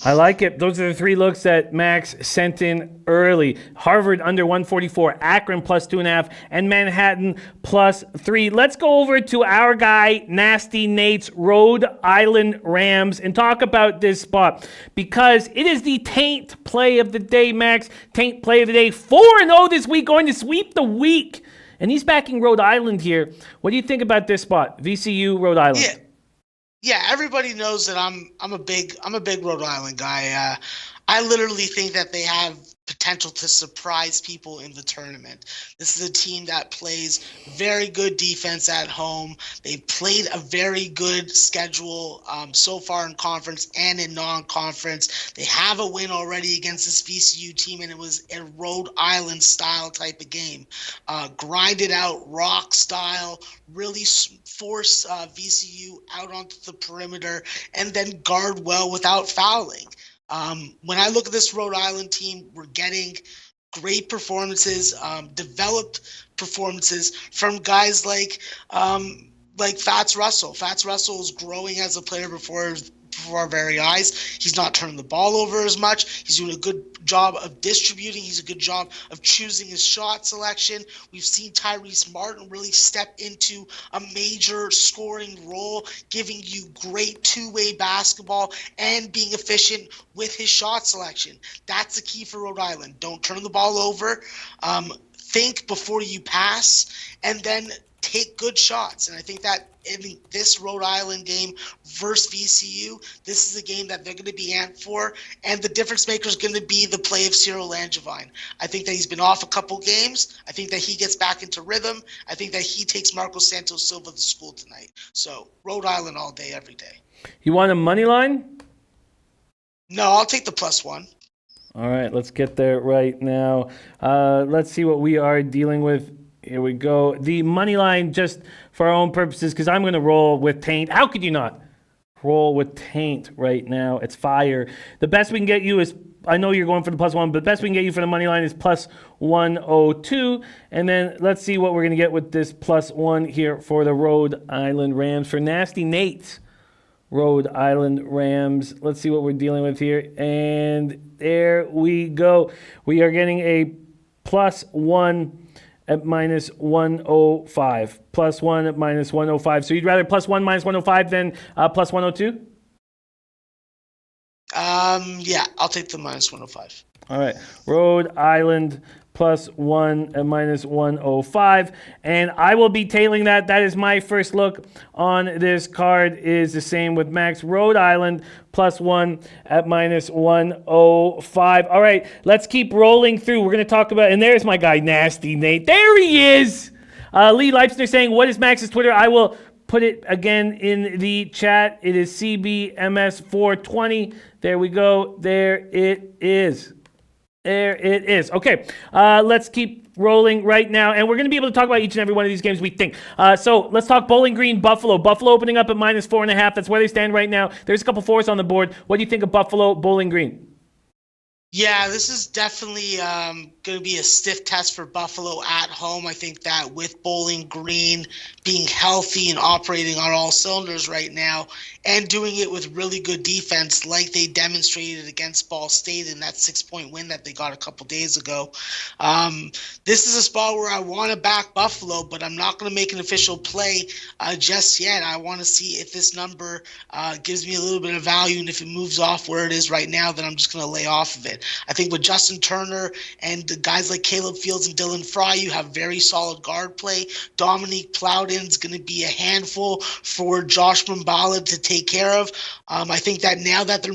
[SPEAKER 1] I like it. Those are the 3 looks that Max sent in early. Harvard under 144, Akron plus 2.5, and Manhattan plus 3. Let's go over to our guy, Nasty Nate's Rhode Island Rams, and talk about this spot because it is the taint play of the day, Max. Taint play of the day. 4-0 this week, going to sweep the week. And he's backing Rhode Island here. What do you think about this spot? VCU, Rhode Island.
[SPEAKER 7] Yeah, everybody knows that I'm a big Rhode Island guy. I literally think that they have potential to surprise people in the tournament. This is a team that plays very good defense at home. They've played a very good schedule so far in conference and in non-conference. They have a win already against this VCU team, and it was a Rhode Island style type of game. Grinded out, rock style, really force VCU out onto the perimeter, and then guard well without fouling. When I look at this Rhode Island team, we're getting great performances, developed performances from guys like Fats Russell. Fats Russell is growing as a player before our very eyes. He's not turning the ball over as much. He's doing a good job of distributing. He's a good job of choosing his shot selection. We've seen Tyrese Martin really step into a major scoring role, giving you great two-way basketball and being efficient with his shot selection. That's the key for Rhode Island. Don't turn the ball over. Think before you pass, and then take good shots. And I think that in this Rhode Island game versus VCU, this is a game that they're going to be amped for, and the difference maker is going to be the play of Cyril Langevin. I think that he's been off a couple games. I think that he gets back into rhythm. I think that he takes Marco Santos Silva to school tonight. So Rhode Island all day, every day.
[SPEAKER 1] You want a money line?
[SPEAKER 7] No, I'll take the +1.
[SPEAKER 1] All right, let's get there right now. Let's see what we are dealing with. Here we go. The money line, just for our own purposes, because I'm going to roll with Taint. How could you not roll with Taint right now? It's fire. The best we can get you is, I know you're going for the +1, but the best we can get you for the money line is +102. And then let's see what we're going to get with this +1 here for the Rhode Island Rams. For Nasty Nate's Rhode Island Rams, let's see what we're dealing with here. And there we go. We are getting a +1 at minus 105. Plus 1 at minus 105. So you'd rather plus 1 minus 105 than plus 102?
[SPEAKER 7] Yeah, I'll take the minus 105.
[SPEAKER 1] All right. Rhode Island plus 1 at minus 105. And I will be tailing that. That is my first look on this card. Is the same with Max. Rhode Island plus 1 at minus 105. All right. Let's keep rolling through. We're going to talk about, and there's my guy, Nasty Nate. There he is. Lee Leipzner saying, what is Max's Twitter? I will put it again in the chat. It is CBMS420. There we go. There it is. There it is. Okay, let's keep rolling right now, and we're going to be able to talk about each and every one of these games, we think. So let's talk Bowling Green, Buffalo. Buffalo opening up at minus 4.5. That's where they stand right now. There's a couple fours on the board. What do you think of Buffalo, Bowling Green?
[SPEAKER 7] Yeah, this is definitely going to be a stiff test for Buffalo at home. I think that with Bowling Green being healthy and operating on all cylinders right now and doing it with really good defense like they demonstrated against Ball State in that 6-point win that they got a couple days ago. This is a spot where I want to back Buffalo, but I'm not going to make an official play just yet. I want to see if this number gives me a little bit of value, and if it moves off where it is right now, then I'm just going to lay off of it. I think with Justin Turner and the guys like Caleb Fields and Dylan Fry, you have very solid guard play. Dominique Plowden's going to be a handful for Josh Mbala to take care of. I think that now that they're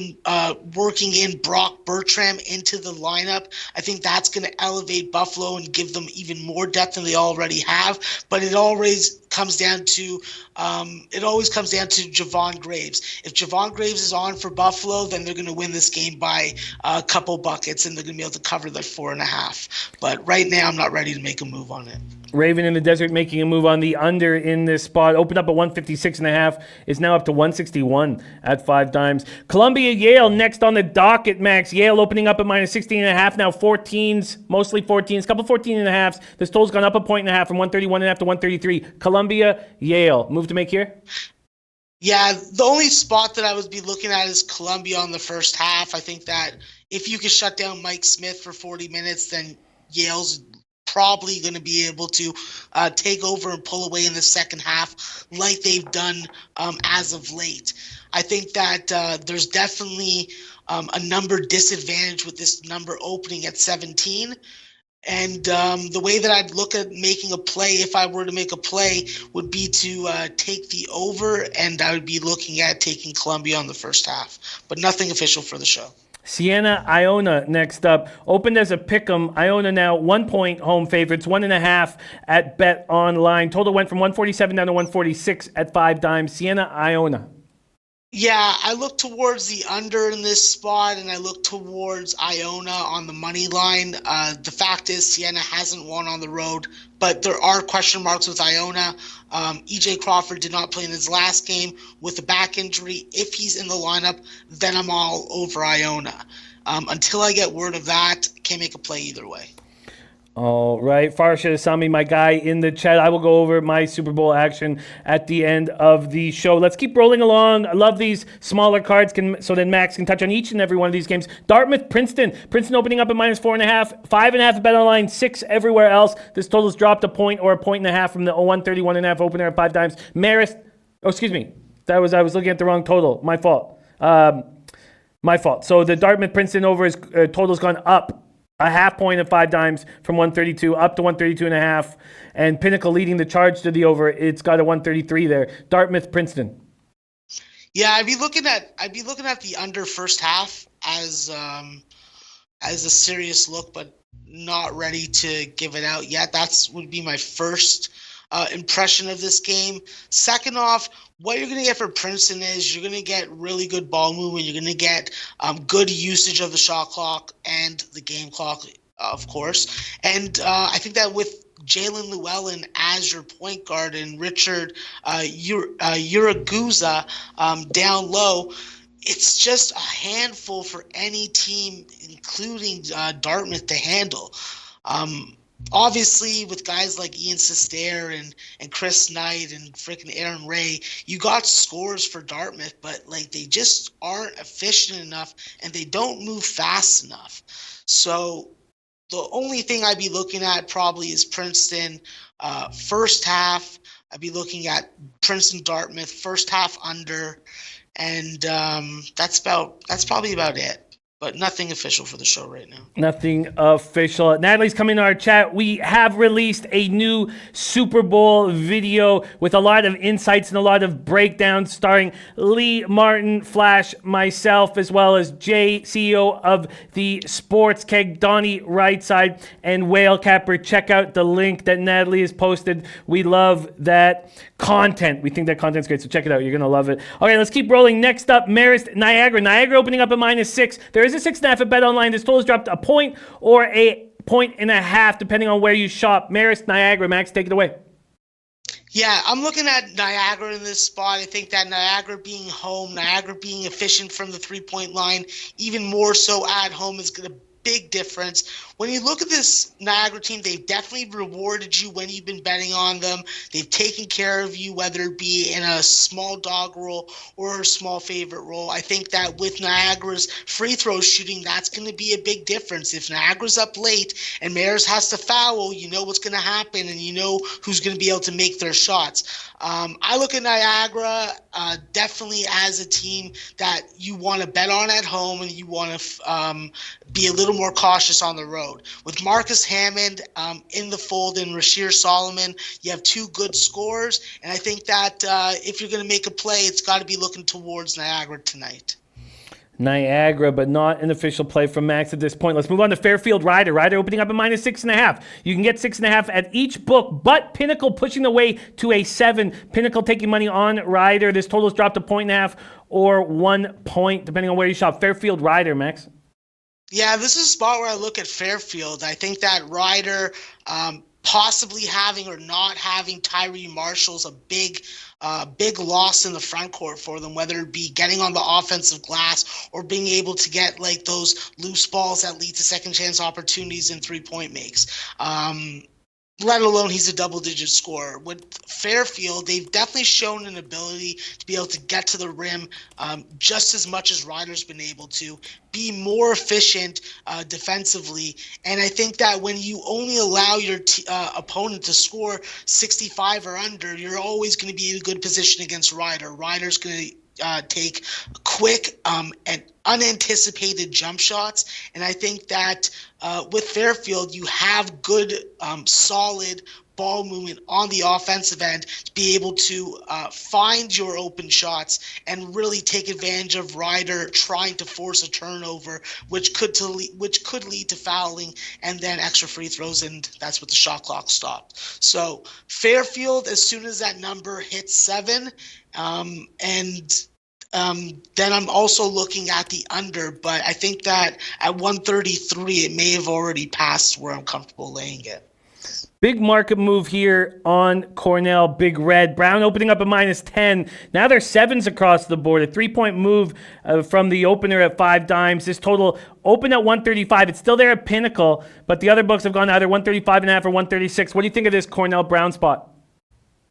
[SPEAKER 7] working in Brock Bertram into the lineup, I think that's going to elevate Buffalo and give them even more depth than they already have. But it always comes down to Javon Graves. If Javon Graves is on for Buffalo, then they're going to win this game by a couple buckets, and they're going to be able to cover that 4.5. But right now, I'm not ready to make a move on it.
[SPEAKER 1] Raven in the Desert making a move on the under in this spot. Opened up at 156.5. Is now up to 161 at 5 dimes. Columbia Yale next on the docket, Max. Yale opening up at minus 16.5. Now 14s, mostly 14s, couple 14.5s. This total's gone up a 1.5 from 131.5 to 133. Columbia Yale. Move to make here?
[SPEAKER 7] Yeah, the only spot that I would be looking at is Columbia on the first half. I think that if you can shut down Mike Smith for 40 minutes, then Yale's probably going to be able to take over and pull away in the second half like they've done as of late. I think that there's definitely a number disadvantage with this number opening at 17. And the way that I'd look at making a play, if I were to make a play, would be to take the over, and I would be looking at taking Columbia on the first half. But nothing official for the show.
[SPEAKER 1] Siena Iona next up. Opened as a pick'em. Iona now 1 point home favorites, 1.5 at Bet Online. Total went from 147 down to 146 at 5 dimes. Siena Iona.
[SPEAKER 7] Yeah, I look towards the under in this spot, and I look towards Iona on the money line. The fact is Siena hasn't won on the road, but there are question marks with Iona. E.J. Crawford did not play in his last game with a back injury. If he's in the lineup, then I'm all over Iona. Until I get word of that, can't make a play either way.
[SPEAKER 1] All right, Farsha Asami, my guy in the chat. I will go over my Super Bowl action at the end of the show. Let's keep rolling along. I love these smaller cards, so then Max can touch on each and every one of these games. Dartmouth, Princeton. Princeton opening up at minus 4.5, 5.5 at Bet Online, 6 everywhere else. This total's dropped a point or a 1.5 from the 131.5 opener at 5 dimes. Marist, I was looking at the wrong total. My fault. So the Dartmouth Princeton over is total's gone up a half point at 5 dimes from 132 up to 132.5, and Pinnacle leading the charge to the over. It's got a 133 there. Dartmouth, Princeton.
[SPEAKER 7] Yeah, I'd be looking at the under first half as a serious look, but not ready to give it out yet. Would be my first impression of this game. Second off, what you're going to get for Princeton is you're going to get really good ball movement. You're going to get good usage of the shot clock and the game clock, of course. And I think that with Jalen Llewellyn as your point guard and Richard Uraguza down low, it's just a handful for any team, including Dartmouth, to handle. Obviously, with guys like Ian Sestair and Chris Knight and freaking Aaron Ray, you got scores for Dartmouth, but they just aren't efficient enough and they don't move fast enough. So The only thing I'd be looking at probably is Princeton first half. I'd be looking at Princeton Dartmouth first half under, and that's probably about it. But nothing official for the show right now.
[SPEAKER 1] Nothing official. Natalie's coming to our chat. We have released a new Super Bowl video with a lot of insights and a lot of breakdowns starring Lee Martin, Flash, myself, as well as Jay, CEO of the Sports Keg, Donnie Rightside, and Whale Capper. Check out the link that Natalie has posted. We love that content. We think that content's great, so check it out. You're going to love it. Okay, let's keep rolling. Next up, Marist, Niagara. Niagara opening up at -6. There is a 6.5 at Bet Online. This total has dropped a point or a 1.5 depending on where you shop. Marist, Niagara. Max, take it away.
[SPEAKER 7] Yeah, I'm looking at Niagara in this spot. I think that Niagara being home, Niagara being efficient from the 3-point line, even more so at home, is going to big difference. When you look at this Niagara team, they've definitely rewarded you when you've been betting on them. They've taken care of you, whether it be in a small dog role or a small favorite role. I think that with Niagara's free throw shooting, that's going to be a big difference. If Niagara's up late and Maris has to foul, you know what's going to happen, and you know who's going to be able to make their shots. I look at Niagara definitely as a team that you want to bet on at home, and you want to be a little more cautious on the road. With Marcus Hammond in the fold and Rasheer Solomon, you have two good scorers, and I think that if you're going to make a play, it's got to be looking towards Niagara tonight.
[SPEAKER 1] Niagara, but not an official play from Max at this point. Let's move on to Fairfield Ryder. Ryder opening up at -6.5. You can get 6.5 at each book, but Pinnacle pushing the way to a 7. Pinnacle taking money on Ryder. This total has dropped a 1.5 or 1 point, depending on where you shop. Fairfield Ryder, Max.
[SPEAKER 7] Yeah, this is a spot where I look at Fairfield. I think that Ryder possibly having or not having Tyree Marshall's a big loss in the front court for them, whether it be getting on the offensive glass or being able to get like those loose balls that lead to second chance opportunities and 3-point makes. Let alone he's a double-digit scorer. With Fairfield, they've definitely shown an ability to be able to get to the rim just as much as Ryder's been able to, be more efficient defensively. And I think that when you only allow your opponent to score 65 or under, you're always going to be in a good position against Ryder. Ryder's going to take quick and unanticipated jump shots. And I think that with Fairfield, you have good, solid ball movement on the offensive end to be able to find your open shots and really take advantage of Ryder trying to force a turnover, which could lead to fouling and then extra free throws, and that's what the shot clock stopped. So Fairfield, as soon as that number hits 7, then I'm also looking at the under, but I think that at 133, it may have already passed where I'm comfortable laying it.
[SPEAKER 1] Big market move here on Cornell, Big Red. Brown opening up at -10. Now they're 7s across the board. A 3-point move from the opener at 5 dimes. This total opened at 135. It's still there at Pinnacle, but the other books have gone either 135.5 or 136. What do you think of this Cornell Brown spot?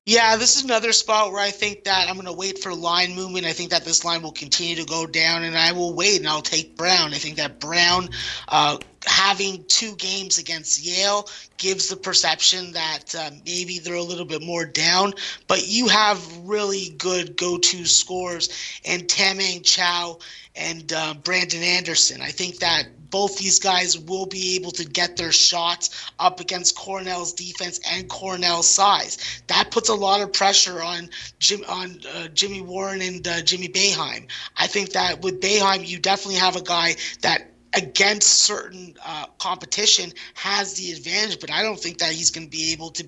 [SPEAKER 7] Yeah, this is another spot where I think that I'm going to wait for line movement. I think that this line will continue to go down, and I will wait, and I'll take Brown. I think that Brown, having 2 games against Yale, gives the perception that maybe they're a little bit more down. But you have really good go-to scorers in Tamang Chow and Brandon Anderson. I think that both these guys will be able to get their shots up against Cornell's defense and Cornell's size. That puts a lot of pressure on Jimmy Warren and Jimmy Boeheim. I think that with Boeheim, you definitely have a guy that against certain competition has the advantage, but I don't think that he's going to be able to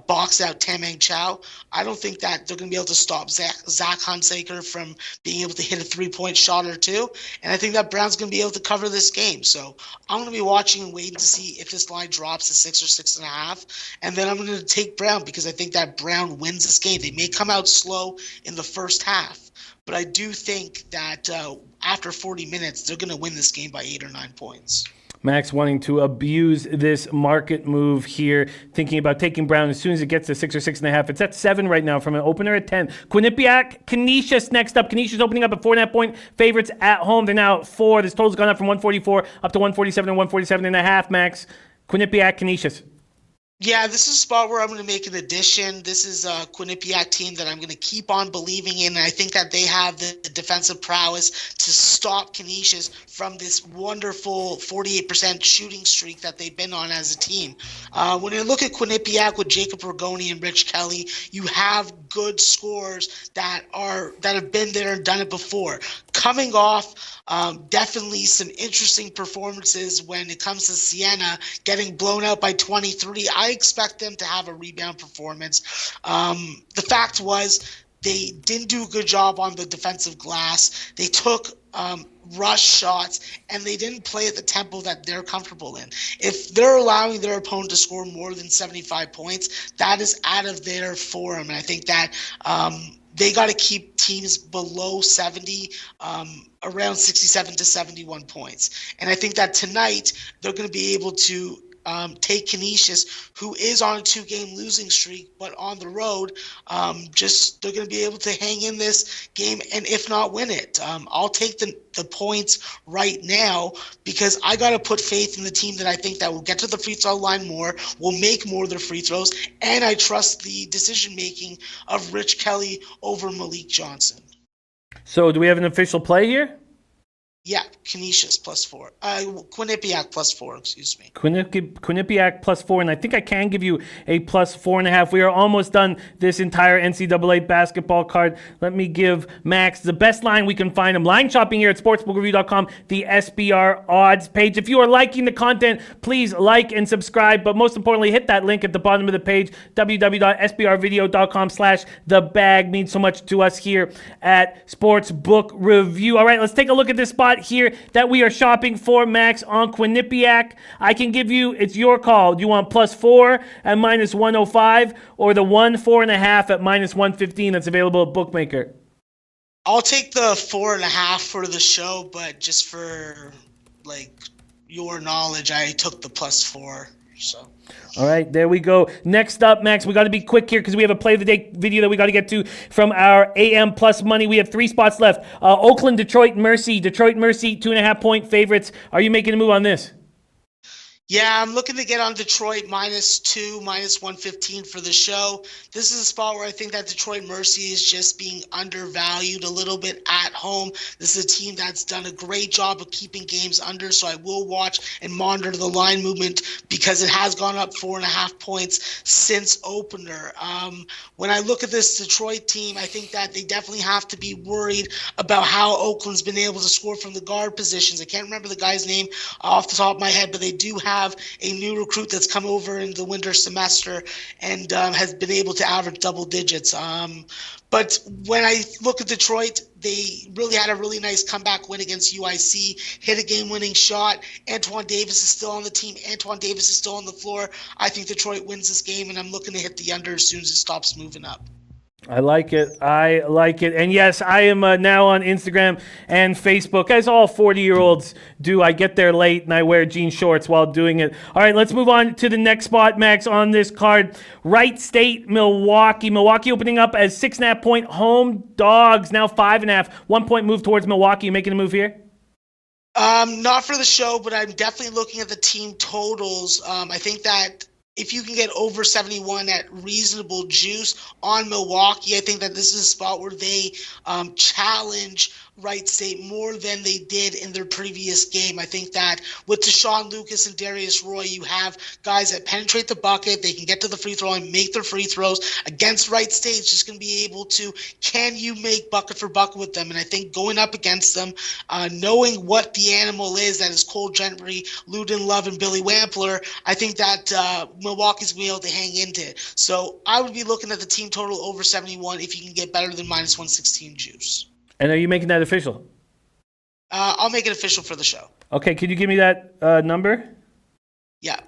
[SPEAKER 7] box out Tamang Chow. I don't think that they're going to be able to stop Zach Hunsaker from being able to hit a 3-point shot or 2, and I think that Brown's going to be able to cover this game. So I'm going to be watching and waiting to see if this line drops to 6 or 6.5, and then I'm going to take Brown because I think that Brown wins this game. They may come out slow in the first half, but I do think that after 40 minutes, they're going to win this game by 8 or 9 points.
[SPEAKER 1] Max wanting to abuse this market move here, thinking about taking Brown as soon as it gets to 6 or 6.5. It's at 7 right now from an opener at 10. Quinnipiac, Canisius next up. Canisius opening up at 4.5 point favorites at home. They're now at 4. This total's gone up from 144 up to 147 and 147.5, Max. Quinnipiac, Canisius.
[SPEAKER 7] Yeah, this is a spot where I'm going to make an addition. This is a Quinnipiac team that I'm going to keep on believing in. And I think that they have the defensive prowess to stop Canisius from this wonderful 48% shooting streak that they've been on as a team. When I look at Quinnipiac with Jacob Ragoni and Rich Kelly, you have good scorers that have been there and done it before. Coming off definitely some interesting performances when it comes to Siena getting blown out by 23. I expect them to have a rebound performance. The fact was they didn't do a good job on the defensive glass. They took rush shots, and they didn't play at the tempo that they're comfortable in. If they're allowing their opponent to score more than 75 points, that is out of their forum. And I think that they got to keep teams below 70, around 67 to 71 points. And I think that tonight they're going to be able to take Canisius, who is on a 2-game losing streak, but on the road, they're going to be able to hang in this game and if not win it. I'll take the points right now because I got to put faith in the team that I think that will get to the free throw line more, will make more of their free throws, and I trust the decision-making of Rich Kelly over Malik Johnson.
[SPEAKER 1] So do we have an official play here?
[SPEAKER 7] Yeah, Canisius +4. Quinnipiac +4, excuse me.
[SPEAKER 1] Quinnipiac +4, and I think I can give you a +4.5. We are almost done this entire NCAA basketball card. Let me give Max the best line we can find him. Line shopping here at sportsbookreview.com, the SBR odds page. If you are liking the content, please like and subscribe, but most importantly, hit that link at the bottom of the page, www.sbrvideo.com/thebag. Means so much to us here at Sportsbook Review. All right, let's take a look at this spot here that we are shopping for, Max, on Quinnipiac. I can give you, it's your call. Do you want +4 at -105 or the 4.5 at -115 that's available at Bookmaker?
[SPEAKER 7] I'll take the 4.5 for the show, but just for your knowledge, I took the +4. So.
[SPEAKER 1] All right, there we go. Next up, Max, we got to be quick here because we have a play of the day video that we got to get to from our AM Plus money. We have 3 spots left. Oakland, Detroit, Mercy. Detroit, Mercy, 2.5 point favorites. Are you making a move on this?
[SPEAKER 7] Yeah, I'm looking to get on Detroit -2, -115 for the show. This is a spot where I think that Detroit Mercy is just being undervalued a little bit at home. This is a team that's done a great job of keeping games under, so I will watch and monitor the line movement because it has gone up 4.5 points since opener. When I look at this Detroit team, I think that they definitely have to be worried about how Oakland's been able to score from the guard positions. I can't remember the guy's name off the top of my head, but they do have a new recruit that's come over in the winter semester and has been able to average double digits. But when I look at Detroit, they really had a really nice comeback win against UIC, hit a game-winning shot. Antoine Davis is still on the team. Antoine Davis is still on the floor. I think Detroit wins this game, and I'm looking to hit the under as soon as it stops moving up.
[SPEAKER 1] I like it. I like it. And yes, I am now on Instagram and Facebook, as all 40-year-olds do. I get there late and I wear jean shorts while doing it. All right, let's move on to the next spot, Max, on this card. Wright State, Milwaukee. Milwaukee opening up as 6.5 point home dogs, now 5.5. 1 point move towards Milwaukee. You making a move here?
[SPEAKER 7] Not for the show, but I'm definitely looking at the team totals. I think that if you can get over 71 at reasonable juice on Milwaukee, I think that this is a spot where they challenge Wright State more than they did in their previous game. I think that with Deshaun Lucas and Darius Roy, you have guys that penetrate the bucket. They can get to the free throw line, make their free throws. Against Wright State, it's just going to be able to, can you make bucket for bucket with them? And I think going up against them, knowing what the animal is, that is Cole Gentry, Ludin Love, and Billy Wampler, I think that Milwaukee's going to be able to hang into it. So I would be looking at the team total over 71 if you can get better than -116 juice.
[SPEAKER 1] And are you making that official?
[SPEAKER 7] I'll make it official for the show.
[SPEAKER 1] Okay, could you give me that number?
[SPEAKER 7] Yeah.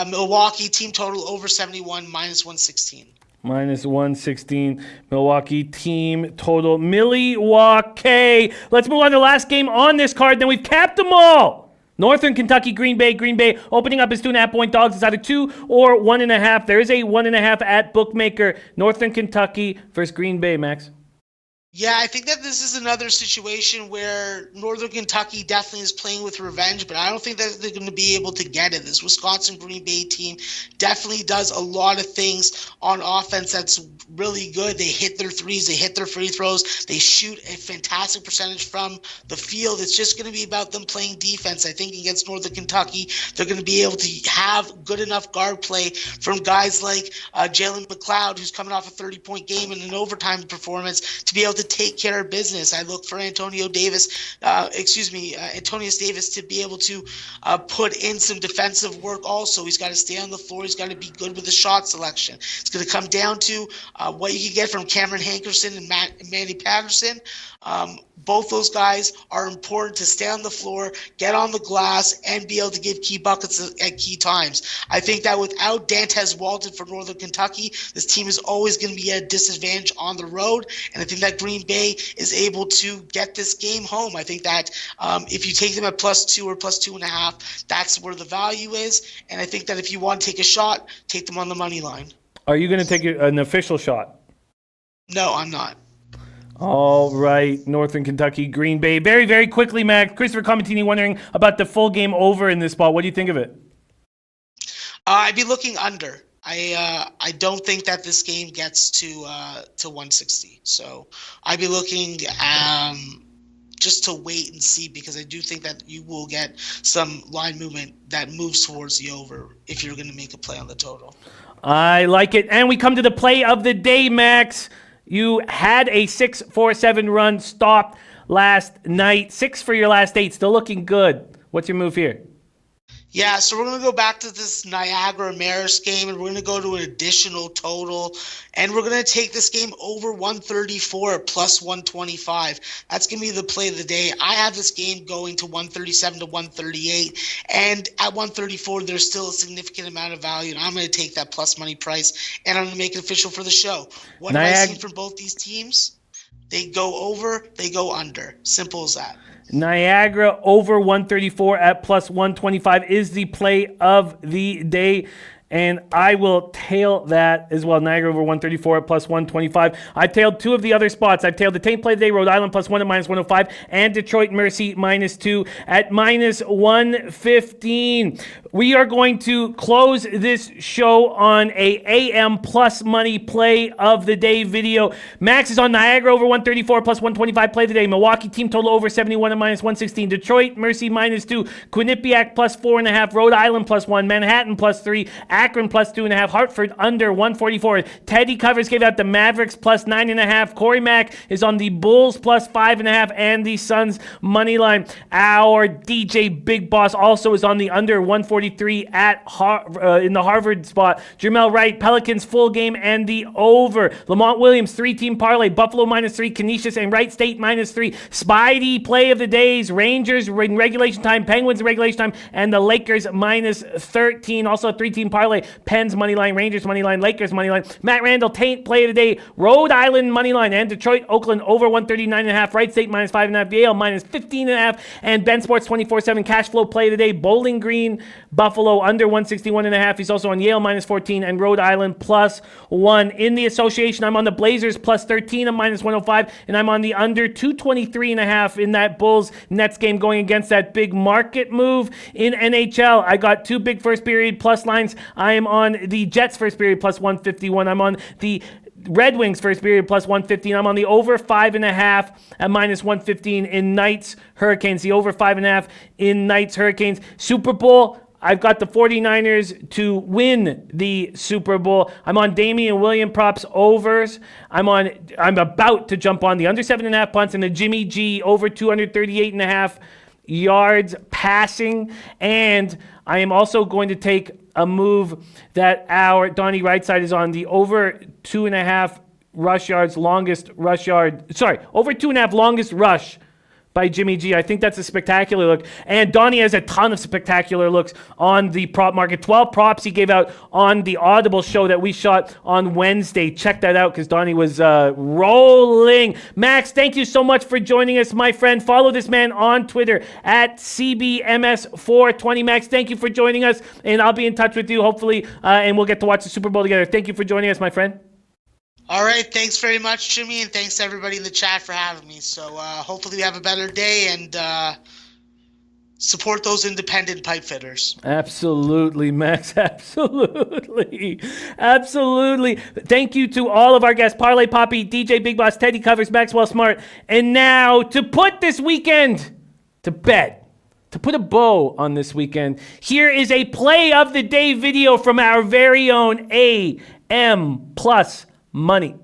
[SPEAKER 7] Milwaukee team total over 71, -116.
[SPEAKER 1] -116. Milwaukee team total. Milwaukee. Let's move on to the last game on this card. Then we've capped them all. Northern Kentucky, Green Bay. Green Bay opening up as 2.5-point dogs. It's either 2 or 1.5. There is a 1.5 at bookmaker. Northern Kentucky versus Green Bay, Max.
[SPEAKER 7] Yeah, I think that this is another situation where Northern Kentucky definitely is playing with revenge, but I don't think that they're going to be able to get it. This Wisconsin-Green Bay team definitely does a lot of things on offense that's really good. They hit their threes, they hit their free throws, they shoot a fantastic percentage from the field. It's just going to be about them playing defense. I think against Northern Kentucky, they're going to be able to have good enough guard play from guys like Jalen McLeod, who's coming off a 30-point game and an overtime performance, to be able to take care of business. I look for Antonius Davis to be able to put in some defensive work also. He's got to stay on the floor. He's got to be good with the shot selection. It's going to come down to what you can get from Cameron Hankerson and Manny Patterson. Both those guys are important to stay on the floor, get on the glass, and be able to give key buckets at key times. I think that without Dantez Walton for Northern Kentucky, this team is always going to be at a disadvantage on the road, and I think that Green Bay is able to get this game home. I think that if you take them at +2 or +2.5, that's where the value is, and I think that if you want to take a shot, take them on the money line.
[SPEAKER 1] Are you going to take an official shot?
[SPEAKER 7] No, I'm not.
[SPEAKER 1] All right, Northern Kentucky, Green Bay. Very, very quickly, Mac. Christopher Comentini wondering about the full game over in this spot. What do you think of it?
[SPEAKER 7] I'd be looking under. I don't think that this game gets to 160. So I'd be looking just to wait and see, because I do think that you will get some line movement that moves towards the over if you're going to make a play on the total.
[SPEAKER 1] I like it. And we come to the play of the day, Max. You had a 6-4-7 run stopped last night. 6 for your last 8. Still looking good. What's your move here?
[SPEAKER 7] Yeah, so we're going to go back to this Niagara-Marist game, and we're going to go to an additional total, and we're going to take this game over 134 at +125. That's going to be the play of the day. I have this game going to 137 to 138, and at 134, there's still a significant amount of value, and I'm going to take that plus money price, and I'm going to make it official for the show. What have I seen from both these teams? They go over, they go under. Simple as that.
[SPEAKER 1] Niagara over 134 at +125 is the play of the day. And I will tail that as well. Niagara over 134 at +125. I tailed 2 of the other spots. I've tailed the taint play today, Rhode Island +1 at -105, and Detroit Mercy -2 at -115. We are going to close this show on a AM plus money play of the day video. Max is on Niagara over 134 +125 play of the day. Milwaukee team total over 71 at -116. Detroit Mercy -2. Quinnipiac +4.5. Rhode Island +1. Manhattan +3. Akron +2.5. Hartford under 144. Teddy Covers gave out the Mavericks +9.5. Corey Mack is on the Bulls +5.5 and the Suns money line. Our DJ Big Boss also is on the under 143 at in the Harvard spot. Jermel Wright, Pelicans full game and the over. Lamont Williams 3-team parlay. Buffalo -3. Canisius and Wright State -3. Spidey play of the days. Rangers in regulation time. Penguins in regulation time. And the Lakers -13. Also a 3-team parlay. Pens money line, Rangers money line, Lakers money line. Matt Randall, taint play of the day. Rhode Island money line and Detroit, Oakland over 139.5. Wright State -5.5. Yale -15.5. And Ben Sports 24/7 cash flow play of the day. Bowling Green, Buffalo under 161.5. He's also on Yale -14 and Rhode Island +1. In the association, I'm on the Blazers +13 at -105, and I'm on the under 223.5 in that Bulls Nets game going against that big market move. In NHL, I got 2 big first period plus lines. I am on the Jets first period +151. I'm on the Red Wings first period +115. I'm on the over 5.5 at -115 in Knights Hurricanes. The over 5.5 in Knights Hurricanes. Super Bowl, I've got the 49ers to win the Super Bowl. I'm on Damian Williams props overs. I'm about to jump on the under 7.5 punts and the Jimmy G over 238.5 yards passing. And I am also going to take a move that our Donnie Rightside is on, the over 2.5 rush yards, over 2.5 longest rush by Jimmy G. I think that's a spectacular look. And Donnie has a ton of spectacular looks on the prop market. 12 props he gave out on the Audible show that we shot on Wednesday. Check that out because Donnie was rolling. Max, thank you so much for joining us, my friend. Follow this man on Twitter at CBMS420. Max, thank you for joining us, and I'll be in touch with you hopefully, and we'll get to watch the Super Bowl together. Thank you for joining us, my friend.
[SPEAKER 7] All right, thanks very much, Jimmy, and thanks to everybody in the chat for having me. So hopefully we have a better day, and support those independent pipe fitters.
[SPEAKER 1] Absolutely, Max. Absolutely. Absolutely. Thank you to all of our guests, Parlay Poppy, DJ Big Boss, Teddy Covers, Maxwell Smart. And now, to put this weekend to bed, to put a bow on this weekend, here is a play of the day video from our very own AM Plus Money.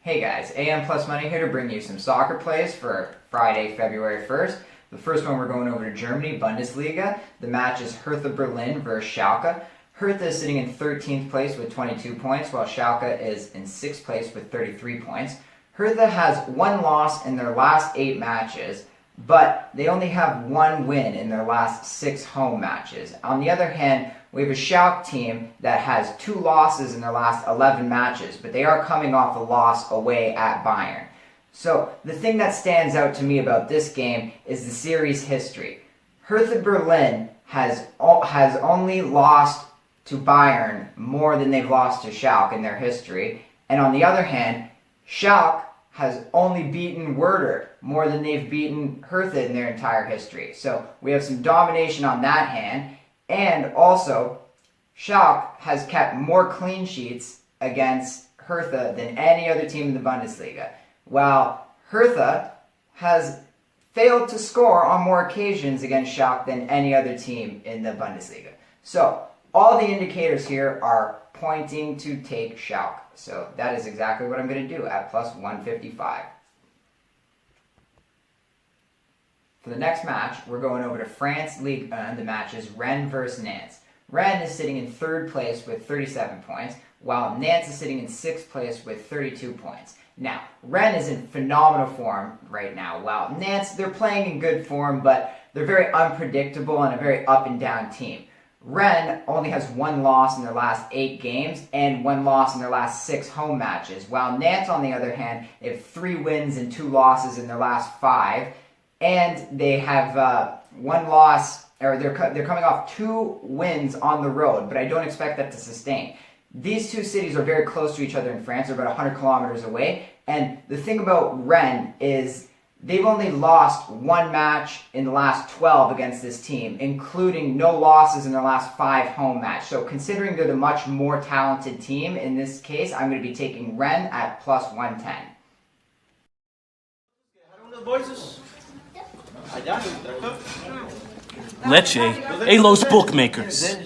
[SPEAKER 8] Hey guys, AM Plus Money here to bring you some soccer plays for Friday, February 1st. The first one, we're going over to Germany, Bundesliga. The match is Hertha Berlin versus Schalke. Hertha is sitting in 13th place with 22 points, while Schalke is in 6th place with 33 points. Hertha has one loss in their last 8 matches, but they only have one win in their last 6 home matches. On the other hand, we have a Schalke team that has 2 losses in their last 11 matches, but they are coming off a loss away at Bayern. So the thing that stands out to me about this game is the series history. Hertha Berlin has only lost to Bayern more than they've lost to Schalke in their history, and on the other hand, Schalke has only beaten Werder more than they've beaten Hertha in their entire history. So we have some domination on that hand. And also, Schalke has kept more clean sheets against Hertha than any other team in the Bundesliga, while Hertha has failed to score on more occasions against Schalke than any other team in the Bundesliga. So, all the indicators here are pointing to take Schalke. So, that is exactly what I'm going to do at plus 155. For the next match, we're going over to France Ligue 1. The match is Rennes versus Nantes. Rennes is sitting in 3rd place with 37 points, while Nantes is sitting in 6th place with 32 points. Now, Rennes is in phenomenal form right now, while Nantes, they're playing in good form, but they're very unpredictable and a very up-and-down team. Rennes only has one loss in their last 8 games and one loss in their last 6 home matches, while Nantes, on the other hand, they have 3 wins and 2 losses in their last 5. And they have one loss, or they're coming off 2 wins on the road, but I don't expect that to sustain. These 2 cities are very close to each other in France. They're about 100 kilometers away. And the thing about Rennes is they've only lost 1 match in the last 12 against this team, including no losses in their last 5 home matches. So considering they're the much more talented team in this case, I'm going to be taking Rennes at plus 110.
[SPEAKER 9] Leche, a los bookmakers.